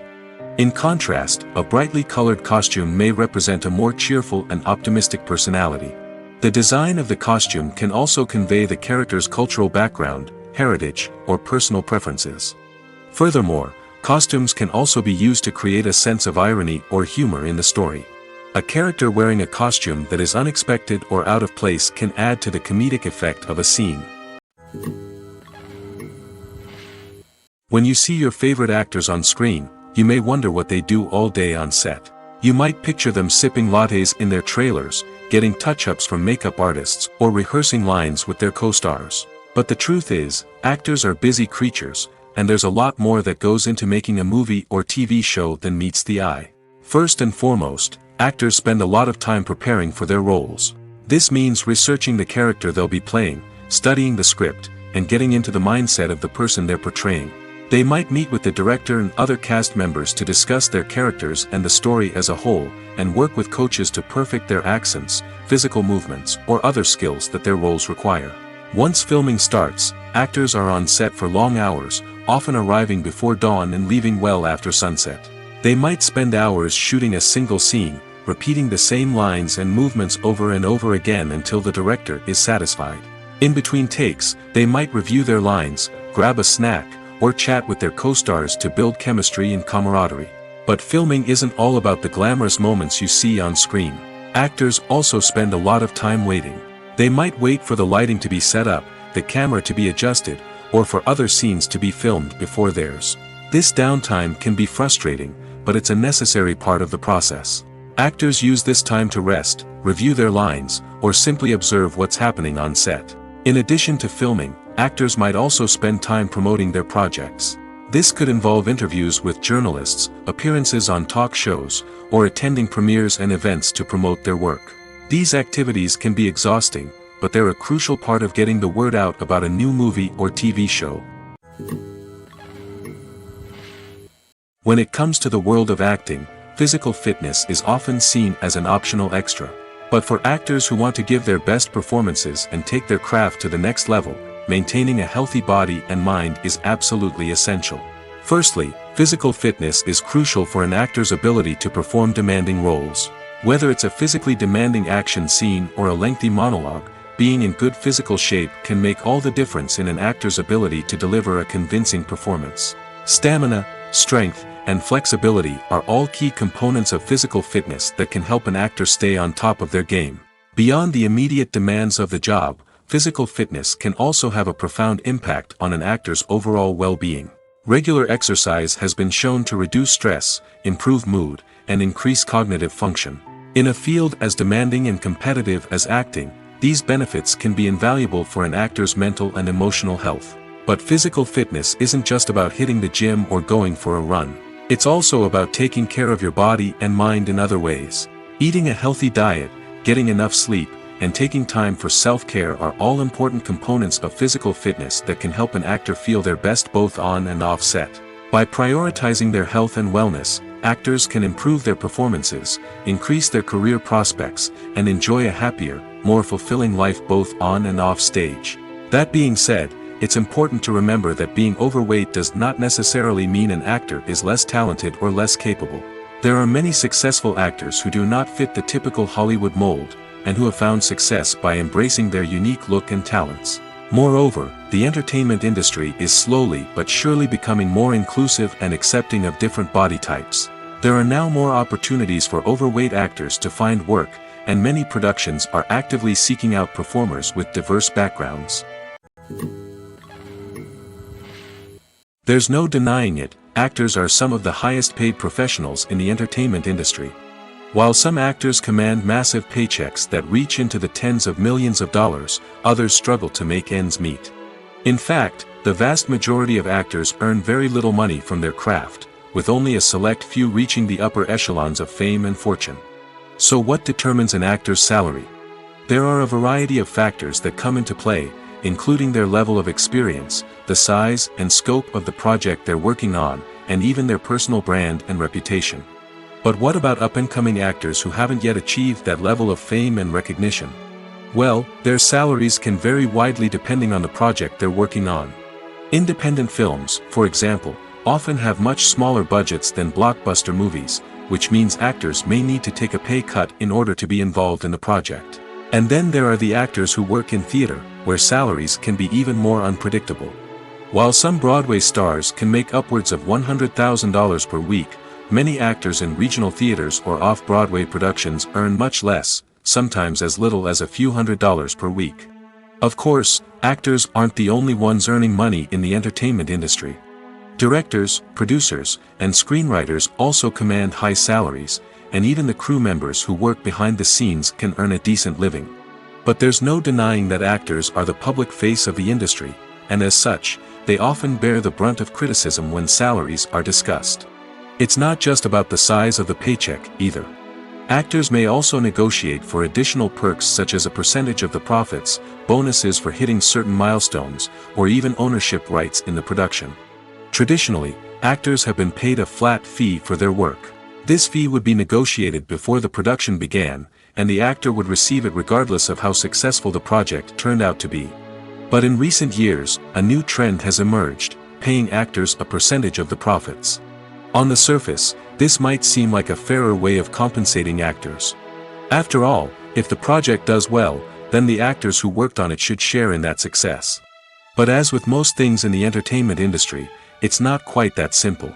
In contrast, a brightly colored costume may represent a more cheerful and optimistic personality. The design of the costume can also convey the character's cultural background, heritage, or personal preferences. Furthermore, costumes can also be used to create a sense of irony or humor in the story. A character wearing a costume that is unexpected or out of place can add to the comedic effect of a scene. When you see your favorite actors on screen, you may wonder what they do all day on set. You might picture them sipping lattes in their trailers, getting touch-ups from makeup artists, or rehearsing lines with their co-stars. But the truth is, actors are busy creatures, and there's a lot more that goes into making a movie or TV show than meets the eye. First and foremost, actors spend a lot of time preparing for their roles. This means researching the character they'll be playing, studying the script, and getting into the mindset of the person they're portraying. They might meet with the director and other cast members to discuss their characters and the story as a whole, and work with coaches to perfect their accents, physical movements, or other skills that their roles require. Once filming starts, actors are on set for long hours, often arriving before dawn and leaving well after sunset. They might spend hours shooting a single scene, repeating the same lines and movements over and over again until the director is satisfied. In between takes, they might review their lines, grab a snack, or chat with their co-stars to build chemistry and camaraderie. But filming isn't all about the glamorous moments you see on screen. Actors also spend a lot of time waiting. They might wait for the lighting to be set up, the camera to be adjusted, or for other scenes to be filmed before theirs. This downtime can be frustrating, but it's a necessary part of the process. Actors use this time to rest, review their lines, or simply observe what's happening on set. In addition to filming, actors might also spend time promoting their projects. This could involve interviews with journalists, appearances on talk shows, or attending premieres and events to promote their work. These activities can be exhausting, but they're a crucial part of getting the word out about a new movie or TV show. When it comes to the world of acting, physical fitness is often seen as an optional extra. But for actors who want to give their best performances and take their craft to the next level, maintaining a healthy body and mind is absolutely essential. Firstly, physical fitness is crucial for an actor's ability to perform demanding roles. Whether it's a physically demanding action scene or a lengthy monologue, being in good physical shape can make all the difference in an actor's ability to deliver a convincing performance. Stamina, strength, and flexibility are all key components of physical fitness that can help an actor stay on top of their game. Beyond the immediate demands of the job, physical fitness can also have a profound impact on an actor's overall well-being. Regular exercise has been shown to reduce stress, improve mood, and increase cognitive function. In a field as demanding and competitive as acting, these benefits can be invaluable for an actor's mental and emotional health. But physical fitness isn't just about hitting the gym or going for a run. It's also about taking care of your body and mind in other ways. Eating a healthy diet, getting enough sleep, and taking time for self-care are all important components of physical fitness that can help an actor feel their best both on and off set. By prioritizing their health and wellness, actors can improve their performances, increase their career prospects, and enjoy a happier, more fulfilling life both on and off stage. That being said, it's important to remember that being overweight does not necessarily mean an actor is less talented or less capable. There are many successful actors who do not fit the typical Hollywood mold, and who have found success by embracing their unique look and talents. Moreover, the entertainment industry is slowly but surely becoming more inclusive and accepting of different body types. There are now more opportunities for overweight actors to find work, and many productions are actively seeking out performers with diverse backgrounds. There's no denying it, actors are some of the highest paid professionals in the entertainment industry. While some actors command massive paychecks that reach into the tens of millions of dollars, others struggle to make ends meet. In fact, the vast majority of actors earn very little money from their craft, with only a select few reaching the upper echelons of fame and fortune. So what determines an actor's salary? There are a variety of factors that come into play, including their level of experience, the size and scope of the project they're working on, and even their personal brand and reputation. But what about up-and-coming actors who haven't yet achieved that level of fame and recognition? Well, their salaries can vary widely depending on the project they're working on. Independent films, for example, often have much smaller budgets than blockbuster movies, which means actors may need to take a pay cut in order to be involved in the project. And then there are the actors who work in theater, where salaries can be even more unpredictable. While some Broadway stars can make upwards of $100,000 per week, many actors in regional theaters or off-Broadway productions earn much less, sometimes as little as a few $100s per week. Of course, actors aren't the only ones earning money in the entertainment industry. Directors, producers, and screenwriters also command high salaries, and even the crew members who work behind the scenes can earn a decent living. But there's no denying that actors are the public face of the industry, and as such, they often bear the brunt of criticism when salaries are discussed. It's not just about the size of the paycheck, either. Actors may also negotiate for additional perks such as a percentage of the profits, bonuses for hitting certain milestones, or even ownership rights in the production. Traditionally, actors have been paid a flat fee for their work. This fee would be negotiated before the production began, and the actor would receive it regardless of how successful the project turned out to be. But in recent years, a new trend has emerged, paying actors a percentage of the profits. On the surface, this might seem like a fairer way of compensating actors. After all, if the project does well, then the actors who worked on it should share in that success. But as with most things in the entertainment industry, it's not quite that simple.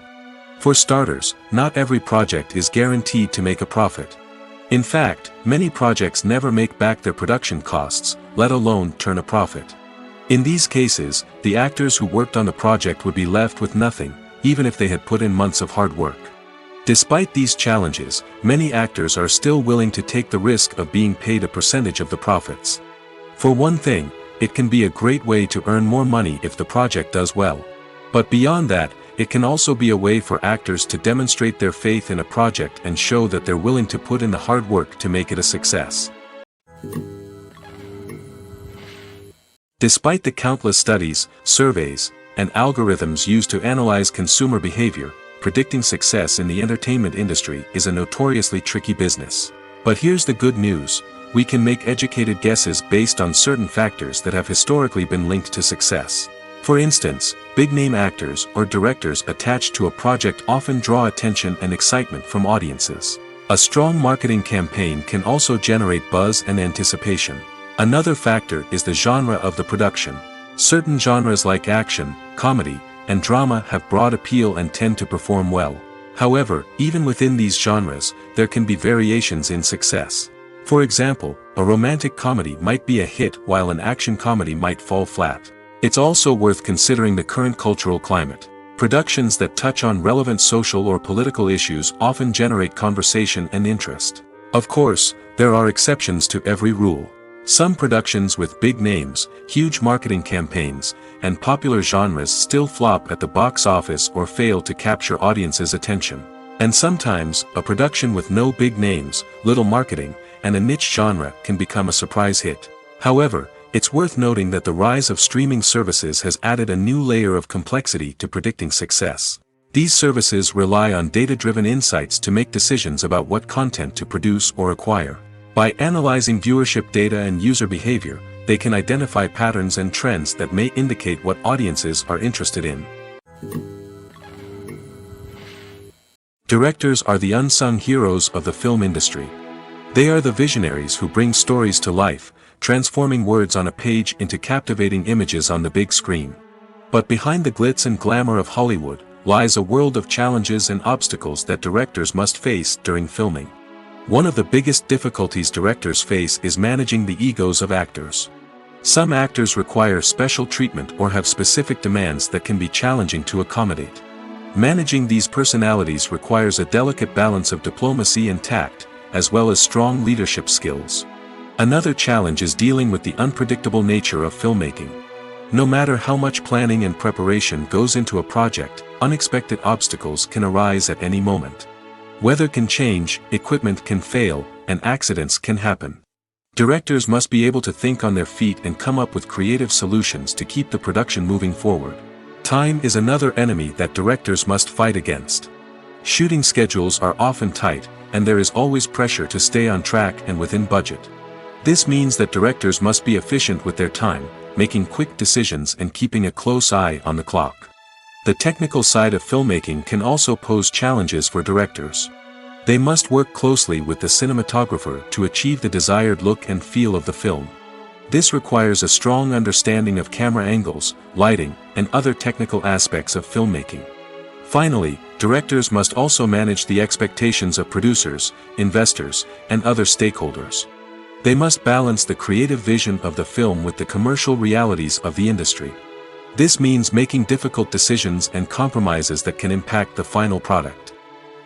For starters, not every project is guaranteed to make a profit. In fact, many projects never make back their production costs, let alone turn a profit. In these cases, the actors who worked on the project would be left with nothing, even if they had put in months of hard work. Despite these challenges, many actors are still willing to take the risk of being paid a percentage of the profits. For one thing, it can be a great way to earn more money if the project does well. But beyond that, it can also be a way for actors to demonstrate their faith in a project and show that they're willing to put in the hard work to make it a success. Despite the countless studies, surveys, and algorithms used to analyze consumer behavior, predicting success in the entertainment industry is a notoriously tricky business. But here's the good news: we can make educated guesses based on certain factors that have historically been linked to success. For instance, big-name actors or directors attached to a project often draw attention and excitement from audiences. A strong marketing campaign can also generate buzz and anticipation. Another factor is the genre of the production. Certain genres like action, comedy, and drama have broad appeal and tend to perform well. However, even within these genres, there can be variations in success. For example, a romantic comedy might be a hit while an action comedy might fall flat. It's also worth considering the current cultural climate. Productions that touch on relevant social or political issues often generate conversation and interest. Of course, there are exceptions to every rule. Some productions with big names, huge marketing campaigns, and popular genres still flop at the box office or fail to capture audiences' attention. And sometimes, a production with no big names, little marketing, and a niche genre can become a surprise hit. However, it's worth noting that the rise of streaming services has added a new layer of complexity to predicting success. These services rely on data-driven insights to make decisions about what content to produce or acquire. By analyzing viewership data and user behavior, they can identify patterns and trends that may indicate what audiences are interested in. Directors are the unsung heroes of the film industry. They are the visionaries who bring stories to life, transforming words on a page into captivating images on the big screen. But behind the glitz and glamour of Hollywood lies a world of challenges and obstacles that directors must face during filming. One of the biggest difficulties directors face is managing the egos of actors. Some actors require special treatment or have specific demands that can be challenging to accommodate. Managing these personalities requires a delicate balance of diplomacy and tact, as well as strong leadership skills. Another challenge is dealing with the unpredictable nature of filmmaking. No matter how much planning and preparation goes into a project, unexpected obstacles can arise at any moment. Weather can change, equipment can fail, and accidents can happen. Directors must be able to think on their feet and come up with creative solutions to keep the production moving forward. Time is another enemy that directors must fight against. Shooting schedules are often tight, and there is always pressure to stay on track and within budget. This means that directors must be efficient with their time, making quick decisions and keeping a close eye on the clock. The technical side of filmmaking can also pose challenges for directors. They must work closely with the cinematographer to achieve the desired look and feel of the film. This requires a strong understanding of camera angles, lighting, and other technical aspects of filmmaking. Finally, directors must also manage the expectations of producers, investors, and other stakeholders. They must balance the creative vision of the film with the commercial realities of the industry. This means making difficult decisions and compromises that can impact the final product.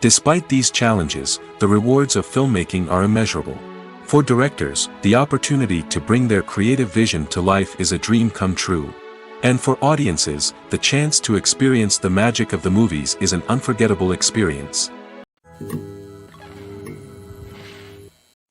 Despite these challenges, the rewards of filmmaking are immeasurable. For directors, the opportunity to bring their creative vision to life is a dream come true. And for audiences, the chance to experience the magic of the movies is an unforgettable experience.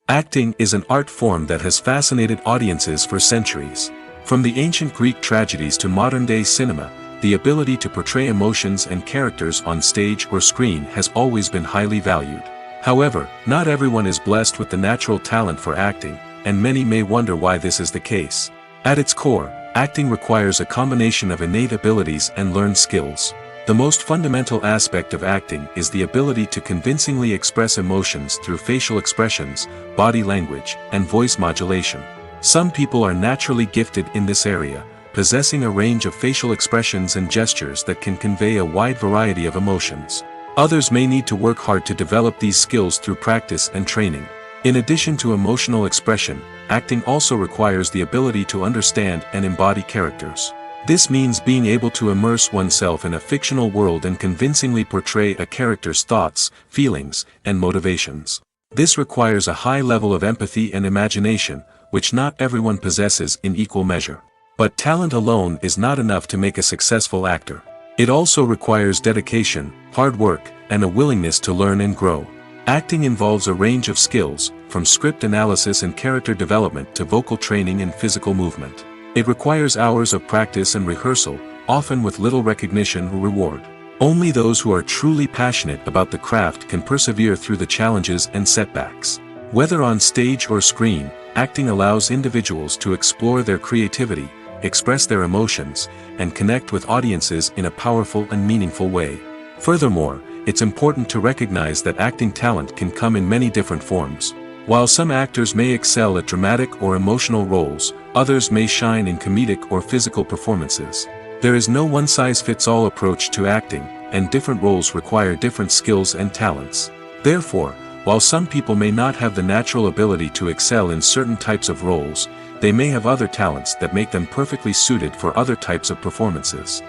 Acting is an art form that has fascinated audiences for centuries. From the ancient Greek tragedies to modern-day cinema, the ability to portray emotions and characters on stage or screen has always been highly valued. However, not everyone is blessed with the natural talent for acting, and many may wonder why this is the case. At its core, acting requires a combination of innate abilities and learned skills. The most fundamental aspect of acting is the ability to convincingly express emotions through facial expressions, body language, and voice modulation. Some people are naturally gifted in this area, possessing a range of facial expressions and gestures that can convey a wide variety of emotions. Others may need to work hard to develop these skills through practice and training. In addition to emotional expression, acting also requires the ability to understand and embody characters. This means being able to immerse oneself in a fictional world and convincingly portray a character's thoughts, feelings, and motivations. This requires a high level of empathy and imagination, which not everyone possesses in equal measure. But talent alone is not enough to make a successful actor. It also requires dedication, hard work, and a willingness to learn and grow. Acting involves a range of skills, from script analysis and character development to vocal training and physical movement. It requires hours of practice and rehearsal, often with little recognition or reward. Only those who are truly passionate about the craft can persevere through the challenges and setbacks. Whether on stage or screen, acting allows individuals to explore their creativity, express their emotions, and connect with audiences in a powerful and meaningful way. Furthermore, it's important to recognize that acting talent can come in many different forms. While some actors may excel at dramatic or emotional roles, others may shine in comedic or physical performances. There is no one-size-fits-all approach to acting, and different roles require different skills and talents. Therefore, While some people may not have the natural ability to excel in certain types of roles, they may have other talents that make them perfectly suited for other types of performances.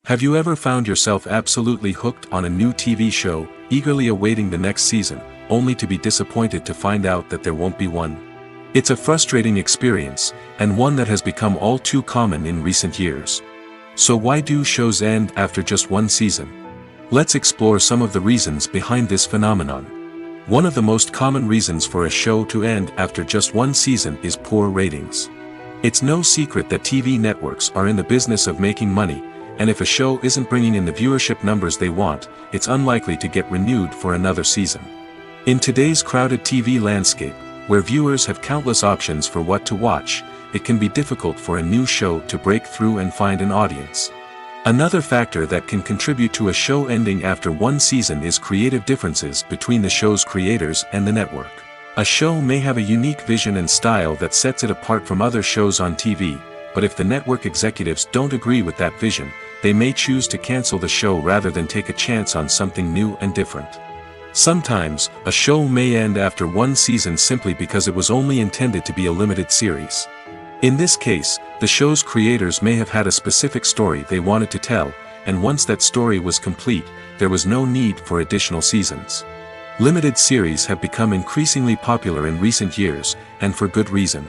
Have you ever found yourself absolutely hooked on a new TV show, eagerly awaiting the next season, only to be disappointed to find out that there won't be one? It's a frustrating experience, and one that has become all too common in recent years. So why do shows end after just one season? Let's explore some of the reasons behind this phenomenon. One of the most common reasons for a show to end after just one season is poor ratings. It's no secret that TV networks are in the business of making money, and if a show isn't bringing in the viewership numbers they want, it's unlikely to get renewed for another season. In today's crowded TV landscape, where viewers have countless options for what to watch, it can be difficult for a new show to break through and find an audience. Another factor that can contribute to a show ending after one season is creative differences between the show's creators and the network. A show may have a unique vision and style that sets it apart from other shows on TV, but if the network executives don't agree with that vision, they may choose to cancel the show rather than take a chance on something new and different. Sometimes, a show may end after one season simply because it was only intended to be a limited series. In this case, the show's creators may have had a specific story they wanted to tell, and once that story was complete, there was no need for additional seasons. Limited series have become increasingly popular in recent years, and for good reason.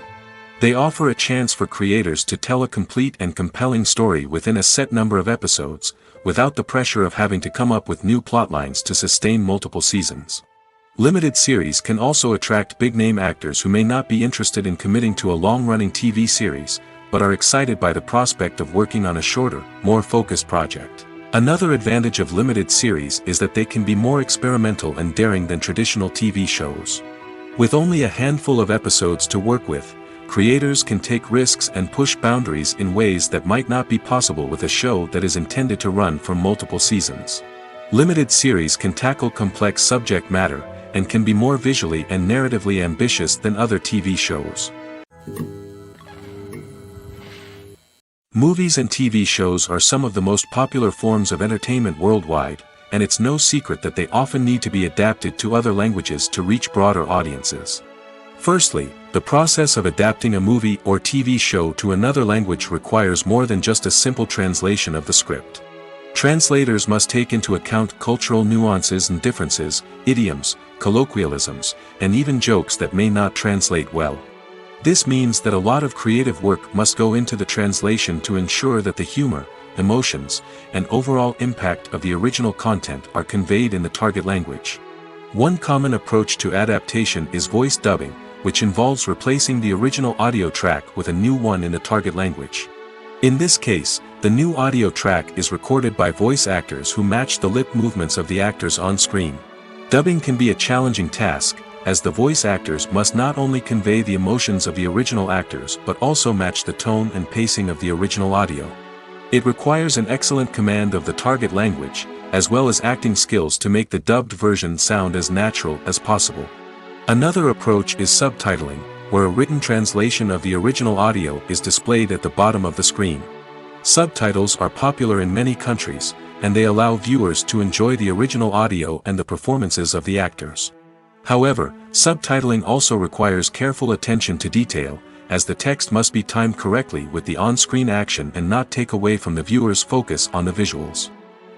They offer a chance for creators to tell a complete and compelling story within a set number of episodes, without the pressure of having to come up with new plotlines to sustain multiple seasons. Limited series can also attract big-name actors who may not be interested in committing to a long-running TV series, but are excited by the prospect of working on a shorter, more focused project. Another advantage of limited series is that they can be more experimental and daring than traditional TV shows. With only a handful of episodes to work with, creators can take risks and push boundaries in ways that might not be possible with a show that is intended to run for multiple seasons. Limited series can tackle complex subject matter, and can be more visually and narratively ambitious than other TV shows. Movies and TV shows are some of the most popular forms of entertainment worldwide, and it's no secret that they often need to be adapted to other languages to reach broader audiences. Firstly, the process of adapting a movie or TV show to another language requires more than just a simple translation of the script. Translators must take into account cultural nuances and differences, idioms, colloquialisms, and even jokes that may not translate well. This means that a lot of creative work must go into the translation to ensure that the humor, emotions, and overall impact of the original content are conveyed in the target language. One common approach to adaptation is voice dubbing, which involves replacing the original audio track with a new one in the target language. In this case, the new audio track is recorded by voice actors who match the lip movements of the actors on screen. Dubbing can be a challenging task, as the voice actors must not only convey the emotions of the original actors but also match the tone and pacing of the original audio. It requires an excellent command of the target language, as well as acting skills to make the dubbed version sound as natural as possible. Another approach is subtitling, where a written translation of the original audio is displayed at the bottom of the screen. Subtitles are popular in many countries, and they allow viewers to enjoy the original audio and the performances of the actors. However, subtitling also requires careful attention to detail, as the text must be timed correctly with the on-screen action and not take away from the viewer's focus on the visuals.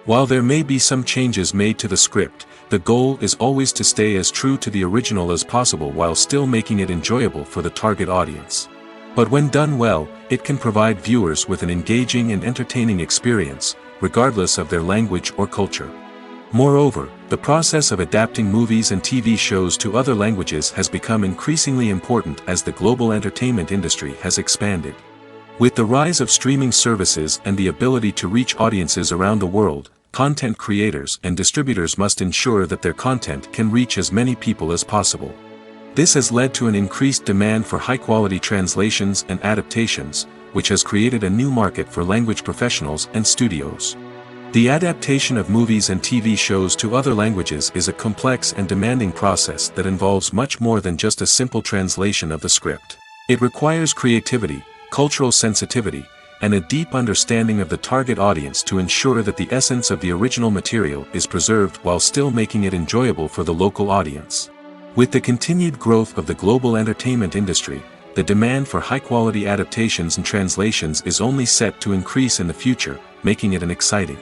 While there may be some changes made to the script, the goal is always to stay as true to the original as possible while still making it enjoyable for the target audience. But when done well, it can provide viewers with an engaging and entertaining experience, regardless of their language or culture. Moreover, the process of adapting movies and TV shows to other languages has become increasingly important as the global entertainment industry has expanded. With the rise of streaming services and the ability to reach audiences around the world, content creators and distributors must ensure that their content can reach as many people as possible. This has led to an increased demand for high-quality translations and adaptations, which has created a new market for language professionals and studios. The adaptation of movies and TV shows to other languages is a complex and demanding process that involves much more than just a simple translation of the script. It requires creativity, cultural sensitivity, and a deep understanding of the target audience to ensure that the essence of the original material is preserved while still making it enjoyable for the local audience. With the continued growth of the global entertainment industry, the demand for high-quality adaptations and translations is only set to increase in the future, making it an exciting.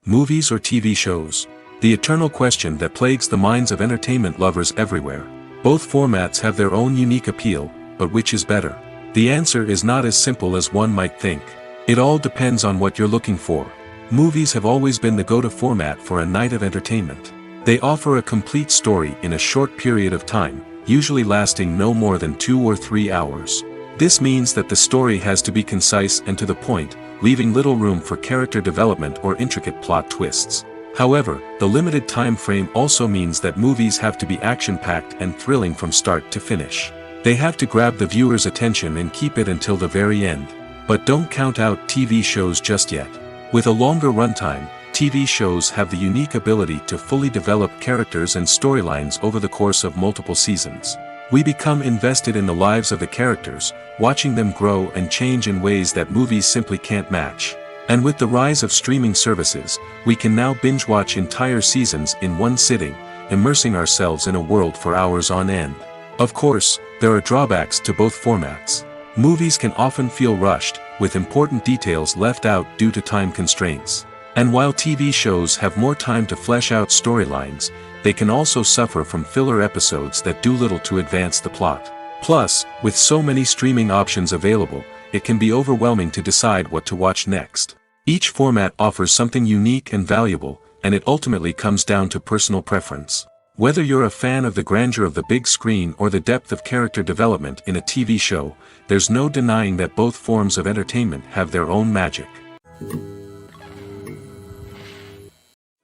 Movies or TV shows? The eternal question that plagues the minds of entertainment lovers everywhere. Both formats have their own unique appeal, but which is better? The answer is not as simple as one might think. It all depends on what you're looking for. Movies have always been the go-to format for a night of entertainment. They offer a complete story in a short period of time, usually lasting no more than 2 or 3 hours. This means that the story has to be concise and to the point, leaving little room for character development or intricate plot twists. However, the limited time frame also means that movies have to be action-packed and thrilling from start to finish. They have to grab the viewer's attention and keep it until the very end. But don't count out TV shows just yet. With a longer runtime, TV shows have the unique ability to fully develop characters and storylines over the course of multiple seasons. We become invested in the lives of the characters, watching them grow and change in ways that movies simply can't match. And with the rise of streaming services, we can now binge-watch entire seasons in one sitting, immersing ourselves in a world for hours on end. Of course, there are drawbacks to both formats. Movies can often feel rushed, with important details left out due to time constraints. And while TV shows have more time to flesh out storylines, they can also suffer from filler episodes that do little to advance the plot. Plus, with so many streaming options available, it can be overwhelming to decide what to watch next. Each format offers something unique and valuable, and it ultimately comes down to personal preference. Whether you're a fan of the grandeur of the big screen or the depth of character development in a TV show, there's no denying that both forms of entertainment have their own magic.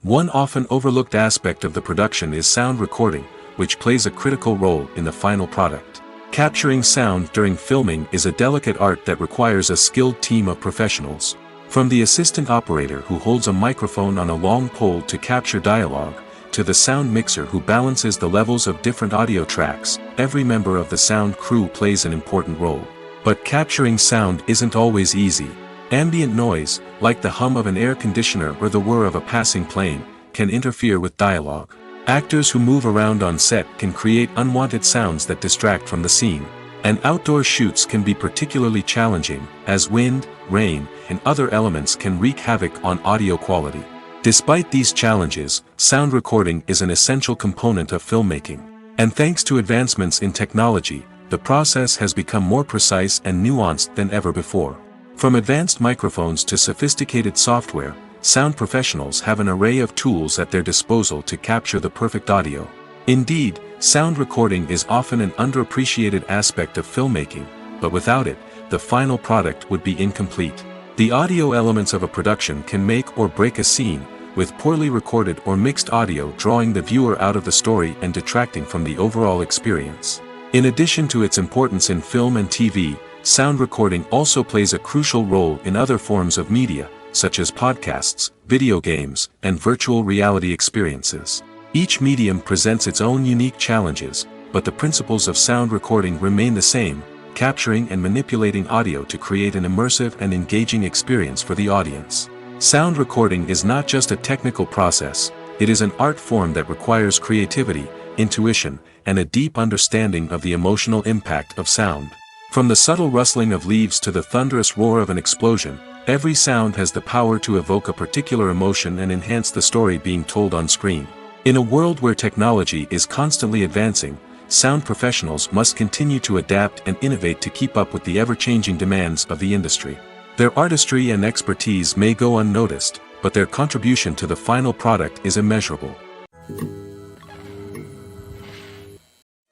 One often overlooked aspect of the production is sound recording, which plays a critical role in the final product. Capturing sound during filming is a delicate art that requires a skilled team of professionals. From the assistant operator who holds a microphone on a long pole to capture dialogue, to the sound mixer who balances the levels of different audio tracks, every member of the sound crew plays an important role. But capturing sound isn't always easy. Ambient noise, like the hum of an air conditioner or the whir of a passing plane, can interfere with dialogue. Actors who move around on set can create unwanted sounds that distract from the scene. And outdoor shoots can be particularly challenging, as wind, rain, and other elements can wreak havoc on audio quality. Despite these challenges, sound recording is an essential component of filmmaking. And thanks to advancements in technology, the process has become more precise and nuanced than ever before. From advanced microphones to sophisticated software, sound professionals have an array of tools at their disposal to capture the perfect audio. Indeed, sound recording is often an underappreciated aspect of filmmaking, but without it, the final product would be incomplete. The audio elements of a production can make or break a scene, with poorly recorded or mixed audio drawing the viewer out of the story and detracting from the overall experience. In addition to its importance in film and TV, sound recording also plays a crucial role in other forms of media, such as podcasts, video games, and virtual reality experiences. Each medium presents its own unique challenges, but the principles of sound recording remain the same, capturing and manipulating audio to create an immersive and engaging experience for the audience. Sound recording is not just a technical process, it is an art form that requires creativity, intuition, and a deep understanding of the emotional impact of sound. From the subtle rustling of leaves to the thunderous roar of an explosion, every sound has the power to evoke a particular emotion and enhance the story being told on screen. In a world where technology is constantly advancing, sound professionals must continue to adapt and innovate to keep up with the ever-changing demands of the industry. Their artistry and expertise may go unnoticed, but their contribution to the final product is immeasurable.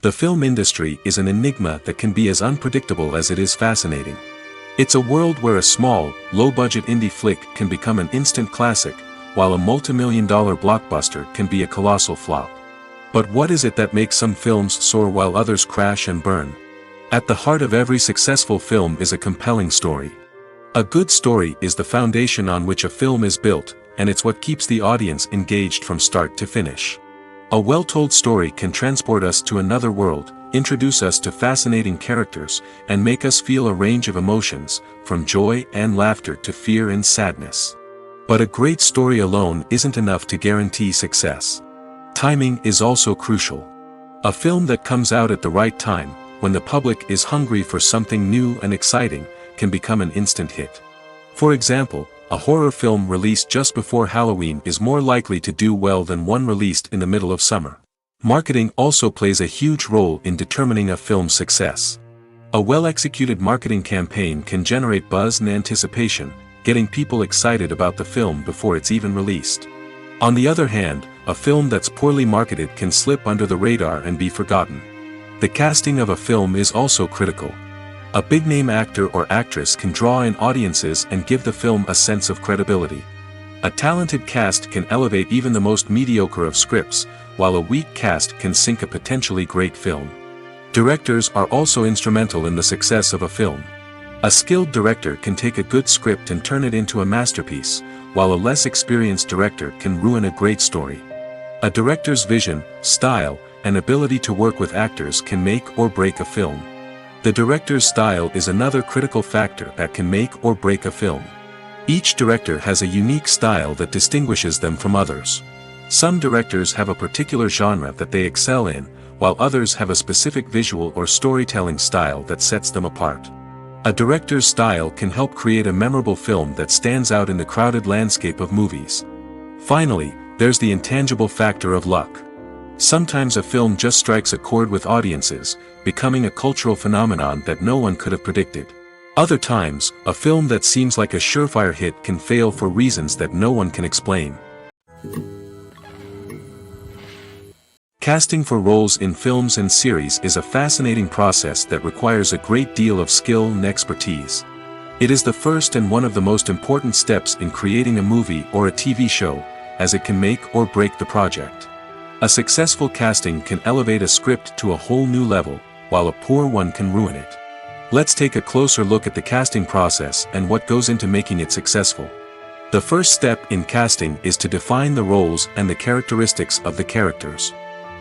The film industry is an enigma that can be as unpredictable as it is fascinating. It's a world where a small, low-budget indie flick can become an instant classic, while a multi-million-dollar blockbuster can be a colossal flop. But what is it that makes some films soar while others crash and burn? At the heart of every successful film is a compelling story. A good story is the foundation on which a film is built, and it's what keeps the audience engaged from start to finish. A well-told story can transport us to another world, introduce us to fascinating characters, and make us feel a range of emotions, from joy and laughter to fear and sadness. But a great story alone isn't enough to guarantee success. Timing is also crucial. A film that comes out at the right time, when the public is hungry for something new and exciting, can become an instant hit. For example, a horror film released just before Halloween is more likely to do well than one released in the middle of summer. Marketing also plays a huge role in determining a film's success. A well-executed marketing campaign can generate buzz and anticipation, getting people excited about the film before it's even released. On the other hand, a film that's poorly marketed can slip under the radar and be forgotten. The casting of a film is also critical. A big-name actor or actress can draw in audiences and give the film a sense of credibility. A talented cast can elevate even the most mediocre of scripts, while a weak cast can sink a potentially great film. Directors are also instrumental in the success of a film. A skilled director can take a good script and turn it into a masterpiece, while a less experienced director can ruin a great story. A director's vision, style, and ability to work with actors can make or break a film. The director's style is another critical factor that can make or break a film. Each director has a unique style that distinguishes them from others. Some directors have a particular genre that they excel in, while others have a specific visual or storytelling style that sets them apart. A director's style can help create a memorable film that stands out in the crowded landscape of movies. Finally, there's the intangible factor of luck. Sometimes a film just strikes a chord with audiences, becoming a cultural phenomenon that no one could have predicted. Other times, a film that seems like a surefire hit can fail for reasons that no one can explain. Casting for roles in films and series is a fascinating process that requires a great deal of skill and expertise. It is the first and one of the most important steps in creating a movie or a TV show, as it can make or break the project. A successful casting can elevate a script to a whole new level, while a poor one can ruin it. Let's take a closer look at the casting process and what goes into making it successful. The first step in casting is to define the roles and the characteristics of the characters.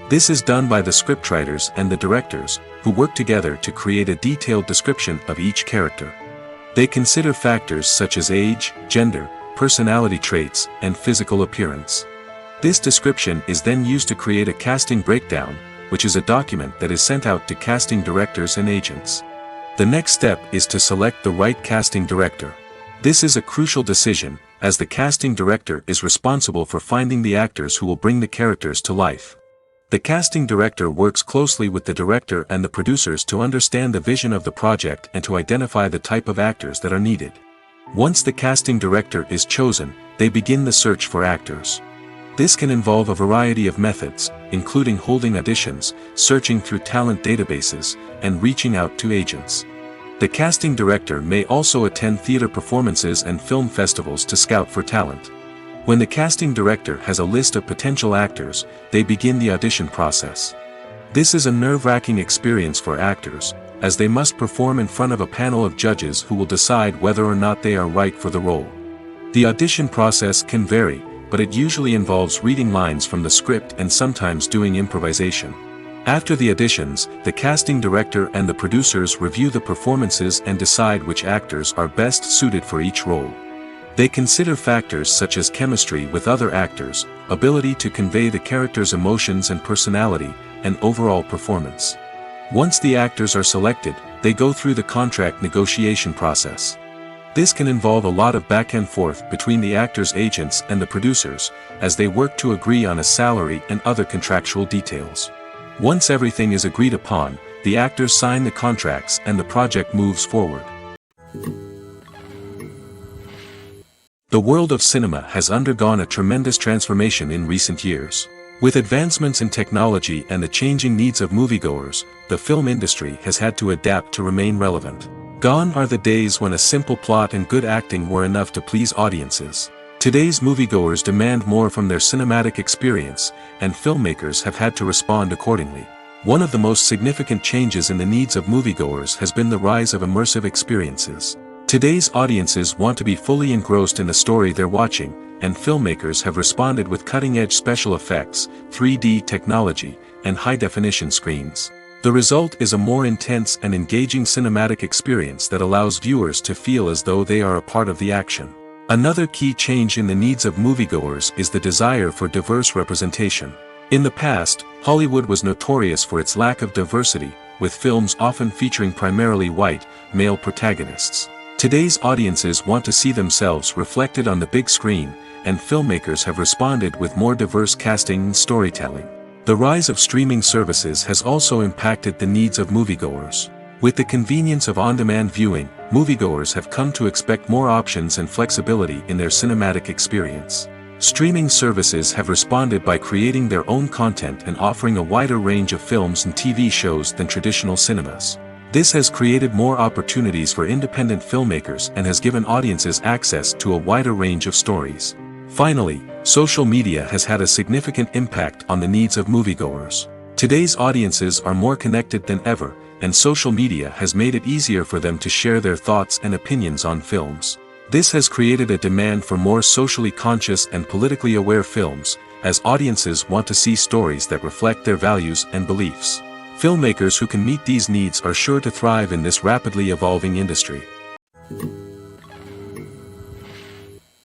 This is done by the scriptwriters and the directors, who work together to create a detailed description of each character. They consider factors such as age, gender, personality traits, and physical appearance. This description is then used to create a casting breakdown, which is a document that is sent out to casting directors and agents. The next step is to select the right casting director. This is a crucial decision, as the casting director is responsible for finding the actors who will bring the characters to life. The casting director works closely with the director and the producers to understand the vision of the project and to identify the type of actors that are needed. Once the casting director is chosen, they begin the search for actors. This can involve a variety of methods, including holding auditions, searching through talent databases, and reaching out to agents. The casting director may also attend theater performances and film festivals to scout for talent. When the casting director has a list of potential actors, they begin the audition process. This is a nerve-wracking experience for actors, as they must perform in front of a panel of judges who will decide whether or not they are right for the role. The audition process can vary, but it usually involves reading lines from the script and sometimes doing improvisation. After the auditions, the casting director and the producers review the performances and decide which actors are best suited for each role. They consider factors such as chemistry with other actors, ability to convey the character's emotions and personality, and overall performance. Once the actors are selected, they go through the contract negotiation process. This can involve a lot of back and forth between the actors' agents and the producers, as they work to agree on a salary and other contractual details. Once everything is agreed upon, the actors sign the contracts and the project moves forward. The world of cinema has undergone a tremendous transformation in recent years. With advancements in technology and the changing needs of moviegoers, the film industry has had to adapt to remain relevant. Gone are the days when a simple plot and good acting were enough to please audiences. Today's moviegoers demand more from their cinematic experience, and filmmakers have had to respond accordingly. One of the most significant changes in the needs of moviegoers has been the rise of immersive experiences. Today's audiences want to be fully engrossed in the story they're watching, and filmmakers have responded with cutting-edge special effects, 3D technology, and high-definition screens. The result is a more intense and engaging cinematic experience that allows viewers to feel as though they are a part of the action. Another key change in the needs of moviegoers is the desire for diverse representation. In the past, Hollywood was notorious for its lack of diversity, with films often featuring primarily white, male protagonists. Today's audiences want to see themselves reflected on the big screen, and filmmakers have responded with more diverse casting and storytelling. The rise of streaming services has also impacted the needs of moviegoers. With the convenience of on-demand viewing, moviegoers have come to expect more options and flexibility in their cinematic experience. Streaming services have responded by creating their own content and offering a wider range of films and TV shows than traditional cinemas. This has created more opportunities for independent filmmakers and has given audiences access to a wider range of stories. Finally, social media has had a significant impact on the needs of moviegoers. Today's audiences are more connected than ever, and social media has made it easier for them to share their thoughts and opinions on films. This has created a demand for more socially conscious and politically aware films, as audiences want to see stories that reflect their values and beliefs. Filmmakers who can meet these needs are sure to thrive in this rapidly evolving industry.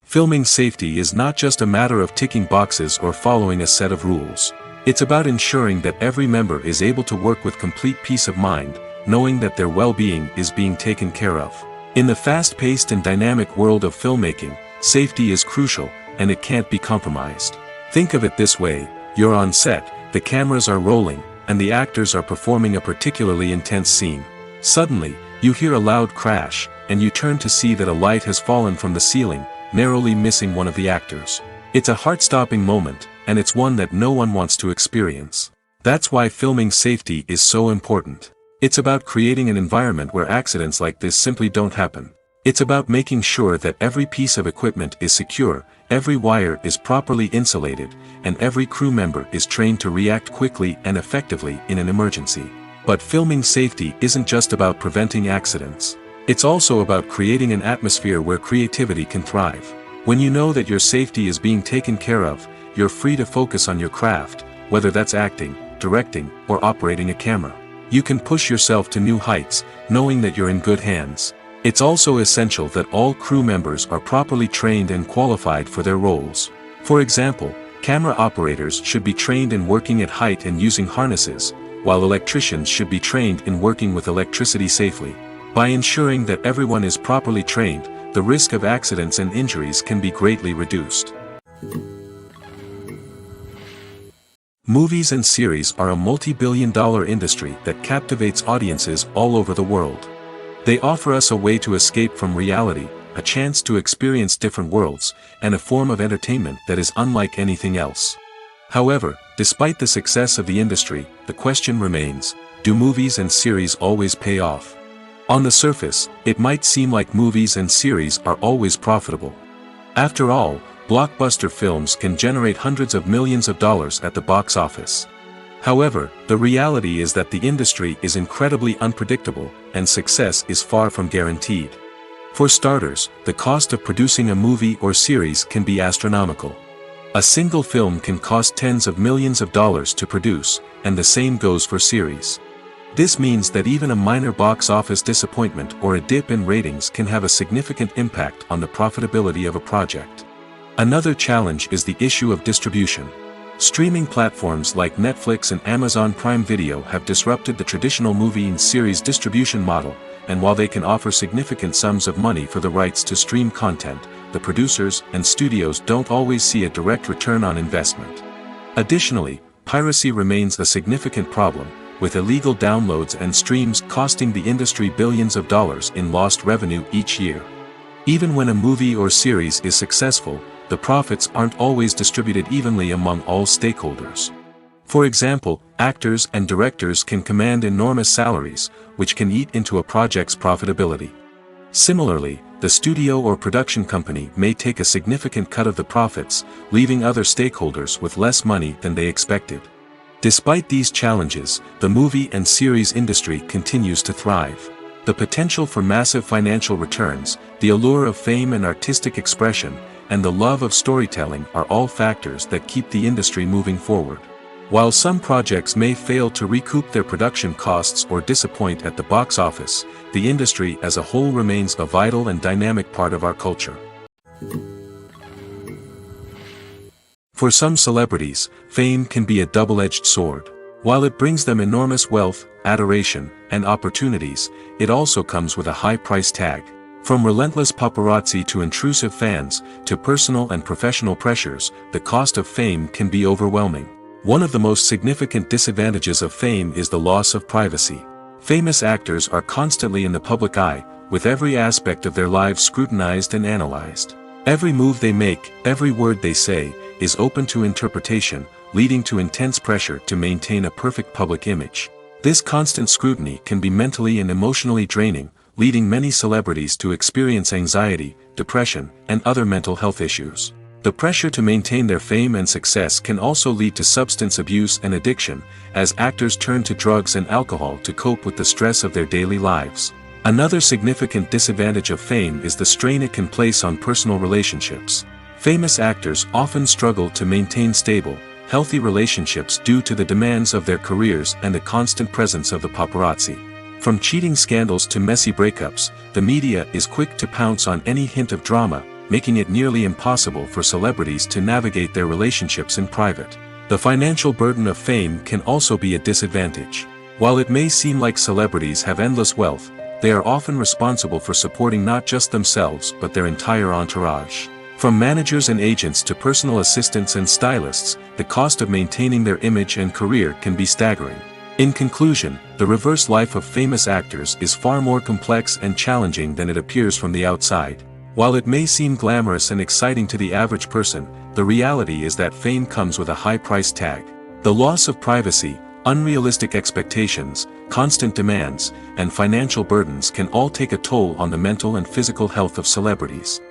Filming safety is not just a matter of ticking boxes or following a set of rules. It's about ensuring that every member is able to work with complete peace of mind, knowing that their well-being is being taken care of. In the fast-paced and dynamic world of filmmaking, safety is crucial, and it can't be compromised. Think of it this way: you're on set, the cameras are rolling, and the actors are performing a particularly intense scene. Suddenly, you hear a loud crash, and you turn to see that a light has fallen from the ceiling, narrowly missing one of the actors. It's a heart-stopping moment, and it's one that no one wants to experience. That's why filming safety is so important. It's about creating an environment where accidents like this simply don't happen. It's about making sure that every piece of equipment is secure, every wire is properly insulated, and every crew member is trained to react quickly and effectively in an emergency. But filming safety isn't just about preventing accidents. It's also about creating an atmosphere where creativity can thrive. When you know that your safety is being taken care of, you're free to focus on your craft, whether that's acting, directing, or operating a camera. You can push yourself to new heights, knowing that you're in good hands. It's also essential that all crew members are properly trained and qualified for their roles. For example, camera operators should be trained in working at height and using harnesses, while electricians should be trained in working with electricity safely. By ensuring that everyone is properly trained, the risk of accidents and injuries can be greatly reduced. Movies and series are a multi-billion-dollar industry that captivates audiences all over the world. They offer us a way to escape from reality, a chance to experience different worlds, and a form of entertainment that is unlike anything else. However, despite the success of the industry, the question remains: do movies and series always pay off? On the surface, it might seem like movies and series are always profitable. After all, blockbuster films can generate hundreds of millions of dollars at the box office. However, the reality is that the industry is incredibly unpredictable, and success is far from guaranteed. For starters, the cost of producing a movie or series can be astronomical. A single film can cost tens of millions of dollars to produce, and the same goes for series. This means that even a minor box office disappointment or a dip in ratings can have a significant impact on the profitability of a project. Another challenge is the issue of distribution. Streaming platforms like Netflix and Amazon Prime Video have disrupted the traditional movie and series distribution model, and while they can offer significant sums of money for the rights to stream content, the producers and studios don't always see a direct return on investment. Additionally, piracy remains a significant problem, with illegal downloads and streams costing the industry billions of dollars in lost revenue each year. Even when a movie or series is successful, the profits aren't always distributed evenly among all stakeholders. For example, actors and directors can command enormous salaries, which can eat into a project's profitability. Similarly, the studio or production company may take a significant cut of the profits, leaving other stakeholders with less money than they expected. Despite these challenges, the movie and series industry continues to thrive. The potential for massive financial returns, the allure of fame and artistic expression, and the love of storytelling are all factors that keep the industry moving forward. While some projects may fail to recoup their production costs or disappoint at the box office, the industry as a whole remains a vital and dynamic part of our culture. For some celebrities, fame can be a double-edged sword. While it brings them enormous wealth, adoration, and opportunities, it also comes with a high price tag. From relentless paparazzi to intrusive fans, to personal and professional pressures, the cost of fame can be overwhelming. One of the most significant disadvantages of fame is the loss of privacy. Famous actors are constantly in the public eye, with every aspect of their lives scrutinized and analyzed. Every move they make, every word they say, is open to interpretation, leading to intense pressure to maintain a perfect public image. This constant scrutiny can be mentally and emotionally draining, leading many celebrities to experience anxiety, depression, and other mental health issues. The pressure to maintain their fame and success can also lead to substance abuse and addiction, as actors turn to drugs and alcohol to cope with the stress of their daily lives. Another significant disadvantage of fame is the strain it can place on personal relationships. Famous actors often struggle to maintain stable, healthy relationships due to the demands of their careers and the constant presence of the paparazzi. From cheating scandals to messy breakups, the media is quick to pounce on any hint of drama, making it nearly impossible for celebrities to navigate their relationships in private. The financial burden of fame can also be a disadvantage. While it may seem like celebrities have endless wealth, they are often responsible for supporting not just themselves but their entire entourage. From managers and agents to personal assistants and stylists, the cost of maintaining their image and career can be staggering. In conclusion, the reverse life of famous actors is far more complex and challenging than it appears from the outside. While it may seem glamorous and exciting to the average person, the reality is that fame comes with a high price tag. The loss of privacy, unrealistic expectations, constant demands, and financial burdens can all take a toll on the mental and physical health of celebrities.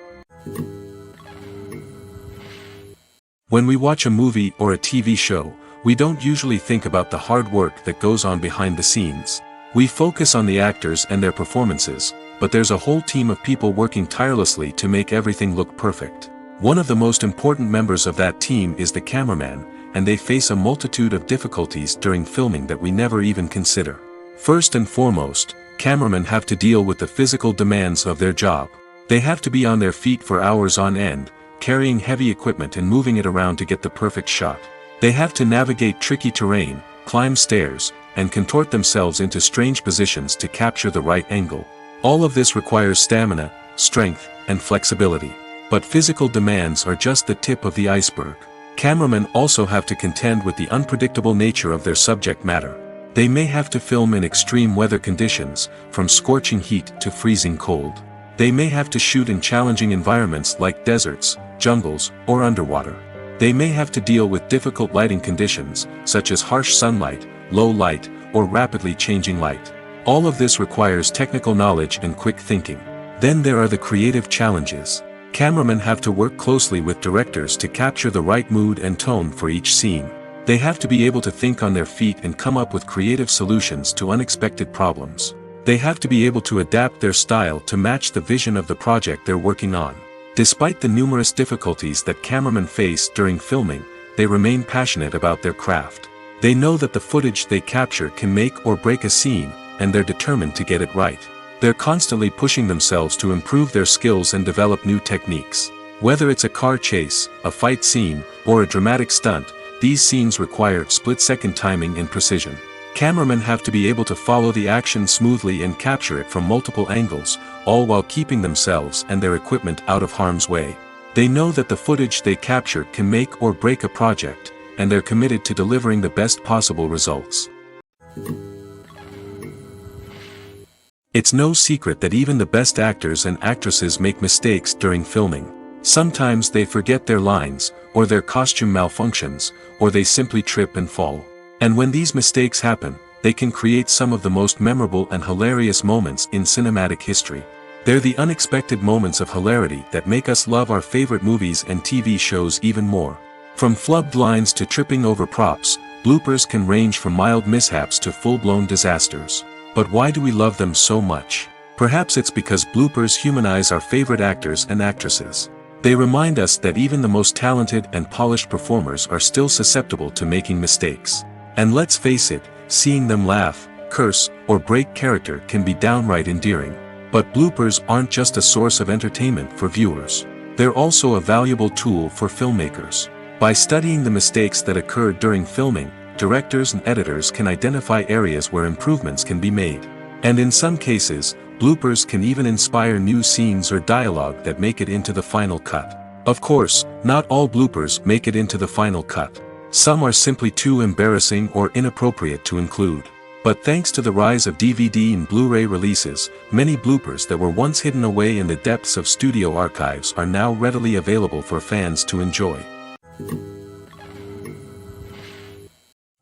When we watch a movie or a TV show, we don't usually think about the hard work that goes on behind the scenes. We focus on the actors and their performances, but there's a whole team of people working tirelessly to make everything look perfect. One of the most important members of that team is the cameraman, and they face a multitude of difficulties during filming that we never even consider. First and foremost, cameramen have to deal with the physical demands of their job. They have to be on their feet for hours on end, carrying heavy equipment and moving it around to get the perfect shot. They have to navigate tricky terrain, climb stairs, and contort themselves into strange positions to capture the right angle. All of this requires stamina, strength, and flexibility. But physical demands are just the tip of the iceberg. Cameramen also have to contend with the unpredictable nature of their subject matter. They may have to film in extreme weather conditions, from scorching heat to freezing cold. They may have to shoot in challenging environments like deserts, jungles, or underwater. They may have to deal with difficult lighting conditions, such as harsh sunlight, low light, or rapidly changing light. All of this requires technical knowledge and quick thinking. Then there are the creative challenges. Cameramen have to work closely with directors to capture the right mood and tone for each scene. They have to be able to think on their feet and come up with creative solutions to unexpected problems. They have to be able to adapt their style to match the vision of the project they're working on. Despite the numerous difficulties that cameramen face during filming, they remain passionate about their craft. They know that the footage they capture can make or break a scene, and they're determined to get it right. They're constantly pushing themselves to improve their skills and develop new techniques. Whether it's a car chase, a fight scene, or a dramatic stunt, these scenes require split-second timing and precision. Cameramen have to be able to follow the action smoothly and capture it from multiple angles, all while keeping themselves and their equipment out of harm's way. They know that the footage they capture can make or break a project, and they're committed to delivering the best possible results. It's no secret that even the best actors and actresses make mistakes during filming. Sometimes they forget their lines, or their costume malfunctions, or they simply trip and fall. And when these mistakes happen, they can create some of the most memorable and hilarious moments in cinematic history. They're the unexpected moments of hilarity that make us love our favorite movies and TV shows even more. From flubbed lines to tripping over props, bloopers can range from mild mishaps to full-blown disasters. But why do we love them so much? Perhaps it's because bloopers humanize our favorite actors and actresses. They remind us that even the most talented and polished performers are still susceptible to making mistakes. And let's face it, seeing them laugh, curse, or break character can be downright endearing. But bloopers aren't just a source of entertainment for viewers. They're also a valuable tool for filmmakers. By studying the mistakes that occurred during filming, directors and editors can identify areas where improvements can be made. And in some cases, bloopers can even inspire new scenes or dialogue that make it into the final cut. Of course, not all bloopers make it into the final cut. Some are simply too embarrassing or inappropriate to include. But thanks to the rise of DVD and Blu-ray releases, many bloopers that were once hidden away in the depths of studio archives are now readily available for fans to enjoy.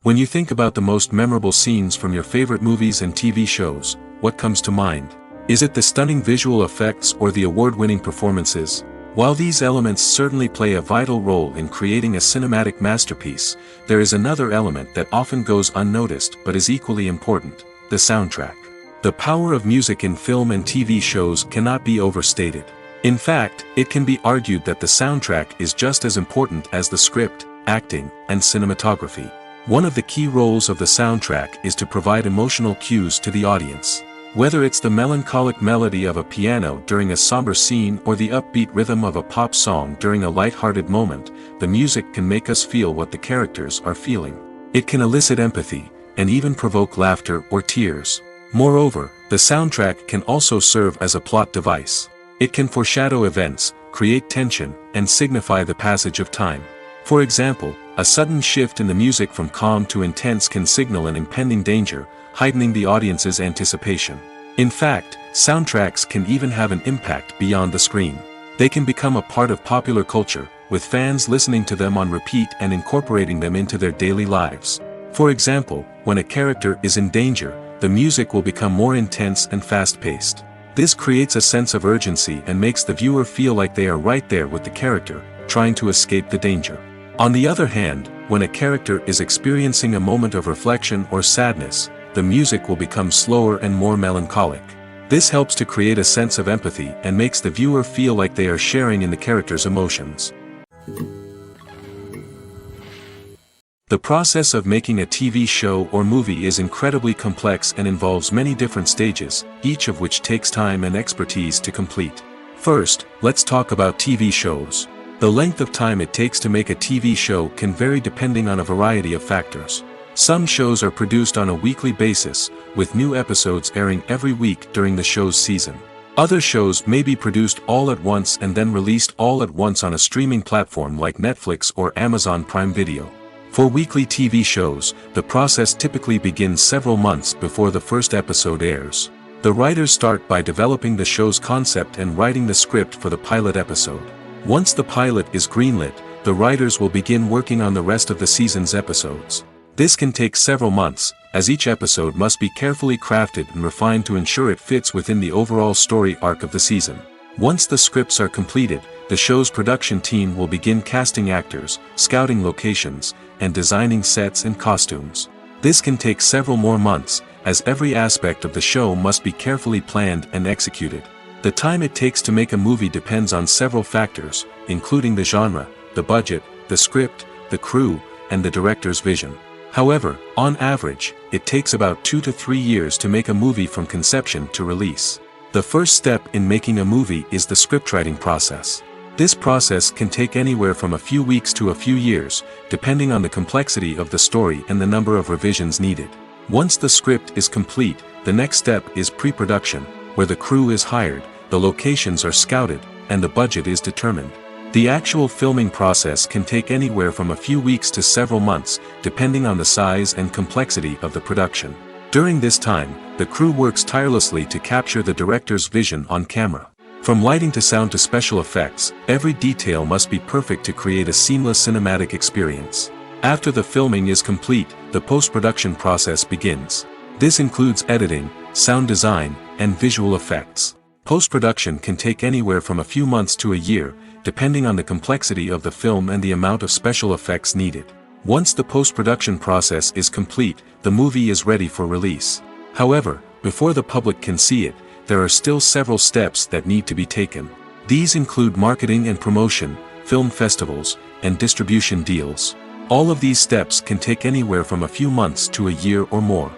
When you think about the most memorable scenes from your favorite movies and TV shows, what comes to mind? Is it the stunning visual effects or the award-winning performances? While these elements certainly play a vital role in creating a cinematic masterpiece, there is another element that often goes unnoticed but is equally important: the soundtrack. The power of music in film and TV shows cannot be overstated. In fact, it can be argued that the soundtrack is just as important as the script, acting, and cinematography. One of the key roles of the soundtrack is to provide emotional cues to the audience. Whether it's the melancholic melody of a piano during a somber scene or the upbeat rhythm of a pop song during a light-hearted moment, the music can make us feel what the characters are feeling. It can elicit empathy, and even provoke laughter or tears. Moreover, the soundtrack can also serve as a plot device. It can foreshadow events, create tension, and signify the passage of time. For example, a sudden shift in the music from calm to intense can signal an impending danger, heightening the audience's anticipation. In fact, soundtracks can even have an impact beyond the screen. They can become a part of popular culture, with fans listening to them on repeat and incorporating them into their daily lives. For example, when a character is in danger, the music will become more intense and fast-paced. This creates a sense of urgency and makes the viewer feel like they are right there with the character, trying to escape the danger. On the other hand, when a character is experiencing a moment of reflection or sadness, the music will become slower and more melancholic. This helps to create a sense of empathy and makes the viewer feel like they are sharing in the character's emotions. The process of making a TV show or movie is incredibly complex and involves many different stages, each of which takes time and expertise to complete. First, let's talk about TV shows. The length of time it takes to make a TV show can vary depending on a variety of factors. Some shows are produced on a weekly basis, with new episodes airing every week during the show's season. Other shows may be produced all at once and then released all at once on a streaming platform like Netflix or Amazon Prime Video. For weekly TV shows, the process typically begins several months before the first episode airs. The writers start by developing the show's concept and writing the script for the pilot episode. Once the pilot is greenlit, the writers will begin working on the rest of the season's episodes. This can take several months, as each episode must be carefully crafted and refined to ensure it fits within the overall story arc of the season. Once the scripts are completed, the show's production team will begin casting actors, scouting locations, and designing sets and costumes. This can take several more months, as every aspect of the show must be carefully planned and executed. The time it takes to make a movie depends on several factors, including the genre, the budget, the script, the crew, and the director's vision. However, on average, it takes about 2 to 3 years to make a movie from conception to release. The first step in making a movie is the scriptwriting process. This process can take anywhere from a few weeks to a few years, depending on the complexity of the story and the number of revisions needed. Once the script is complete, the next step is pre-production, where the crew is hired, the locations are scouted, and the budget is determined. The actual filming process can take anywhere from a few weeks to several months, depending on the size and complexity of the production. During this time, the crew works tirelessly to capture the director's vision on camera. From lighting to sound to special effects, every detail must be perfect to create a seamless cinematic experience. After the filming is complete, the post-production process begins. This includes editing, sound design, and visual effects. Post-production can take anywhere from a few months to a year, depending on the complexity of the film and the amount of special effects needed. Once the post-production process is complete, the movie is ready for release. However, before the public can see it, there are still several steps that need to be taken. These include marketing and promotion, film festivals, and distribution deals. All of these steps can take anywhere from a few months to a year or more.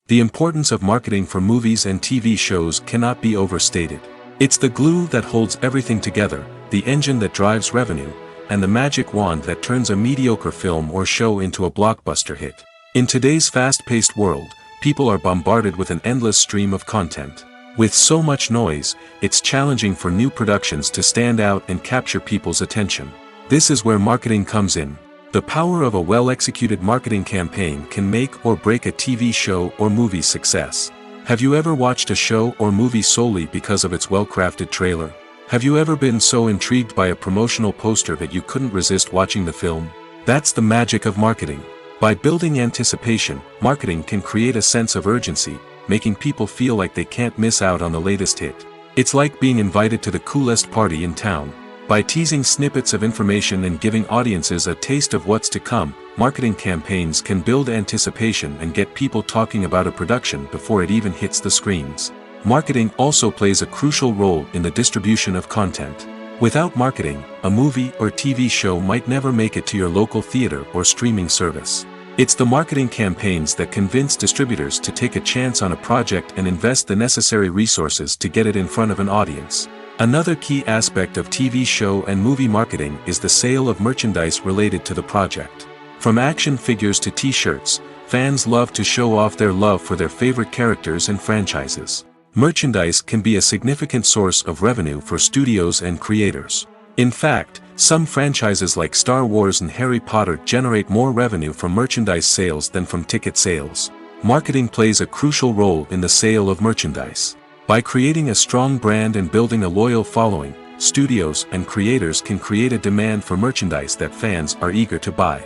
The importance of marketing for movies and TV shows cannot be overstated. It's the glue that holds everything together, the engine that drives revenue, and the magic wand that turns a mediocre film or show into a blockbuster hit. In today's fast-paced world, people are bombarded with an endless stream of content. With so much noise, it's challenging for new productions to stand out and capture people's attention. This is where marketing comes in. The power of a well-executed marketing campaign can make or break a TV show or movie's success. Have you ever watched a show or movie solely because of its well-crafted trailer? Have you ever been so intrigued by a promotional poster that you couldn't resist watching the film? That's the magic of marketing. By building anticipation, marketing can create a sense of urgency, making people feel like they can't miss out on the latest hit. It's like being invited to the coolest party in town. By teasing snippets of information and giving audiences a taste of what's to come, marketing campaigns can build anticipation and get people talking about a production before it even hits the screens. Marketing also plays a crucial role in the distribution of content. Without marketing, a movie or TV show might never make it to your local theater or streaming service. It's the marketing campaigns that convince distributors to take a chance on a project and invest the necessary resources to get it in front of an audience. Another key aspect of TV show and movie marketing is the sale of merchandise related to the project. From action figures to t-shirts, fans love to show off their love for their favorite characters and franchises. Merchandise can be a significant source of revenue for studios and creators. In fact, some franchises like Star Wars and Harry Potter generate more revenue from merchandise sales than from ticket sales. Marketing plays a crucial role in the sale of merchandise. By creating a strong brand and building a loyal following, studios and creators can create a demand for merchandise that fans are eager to buy.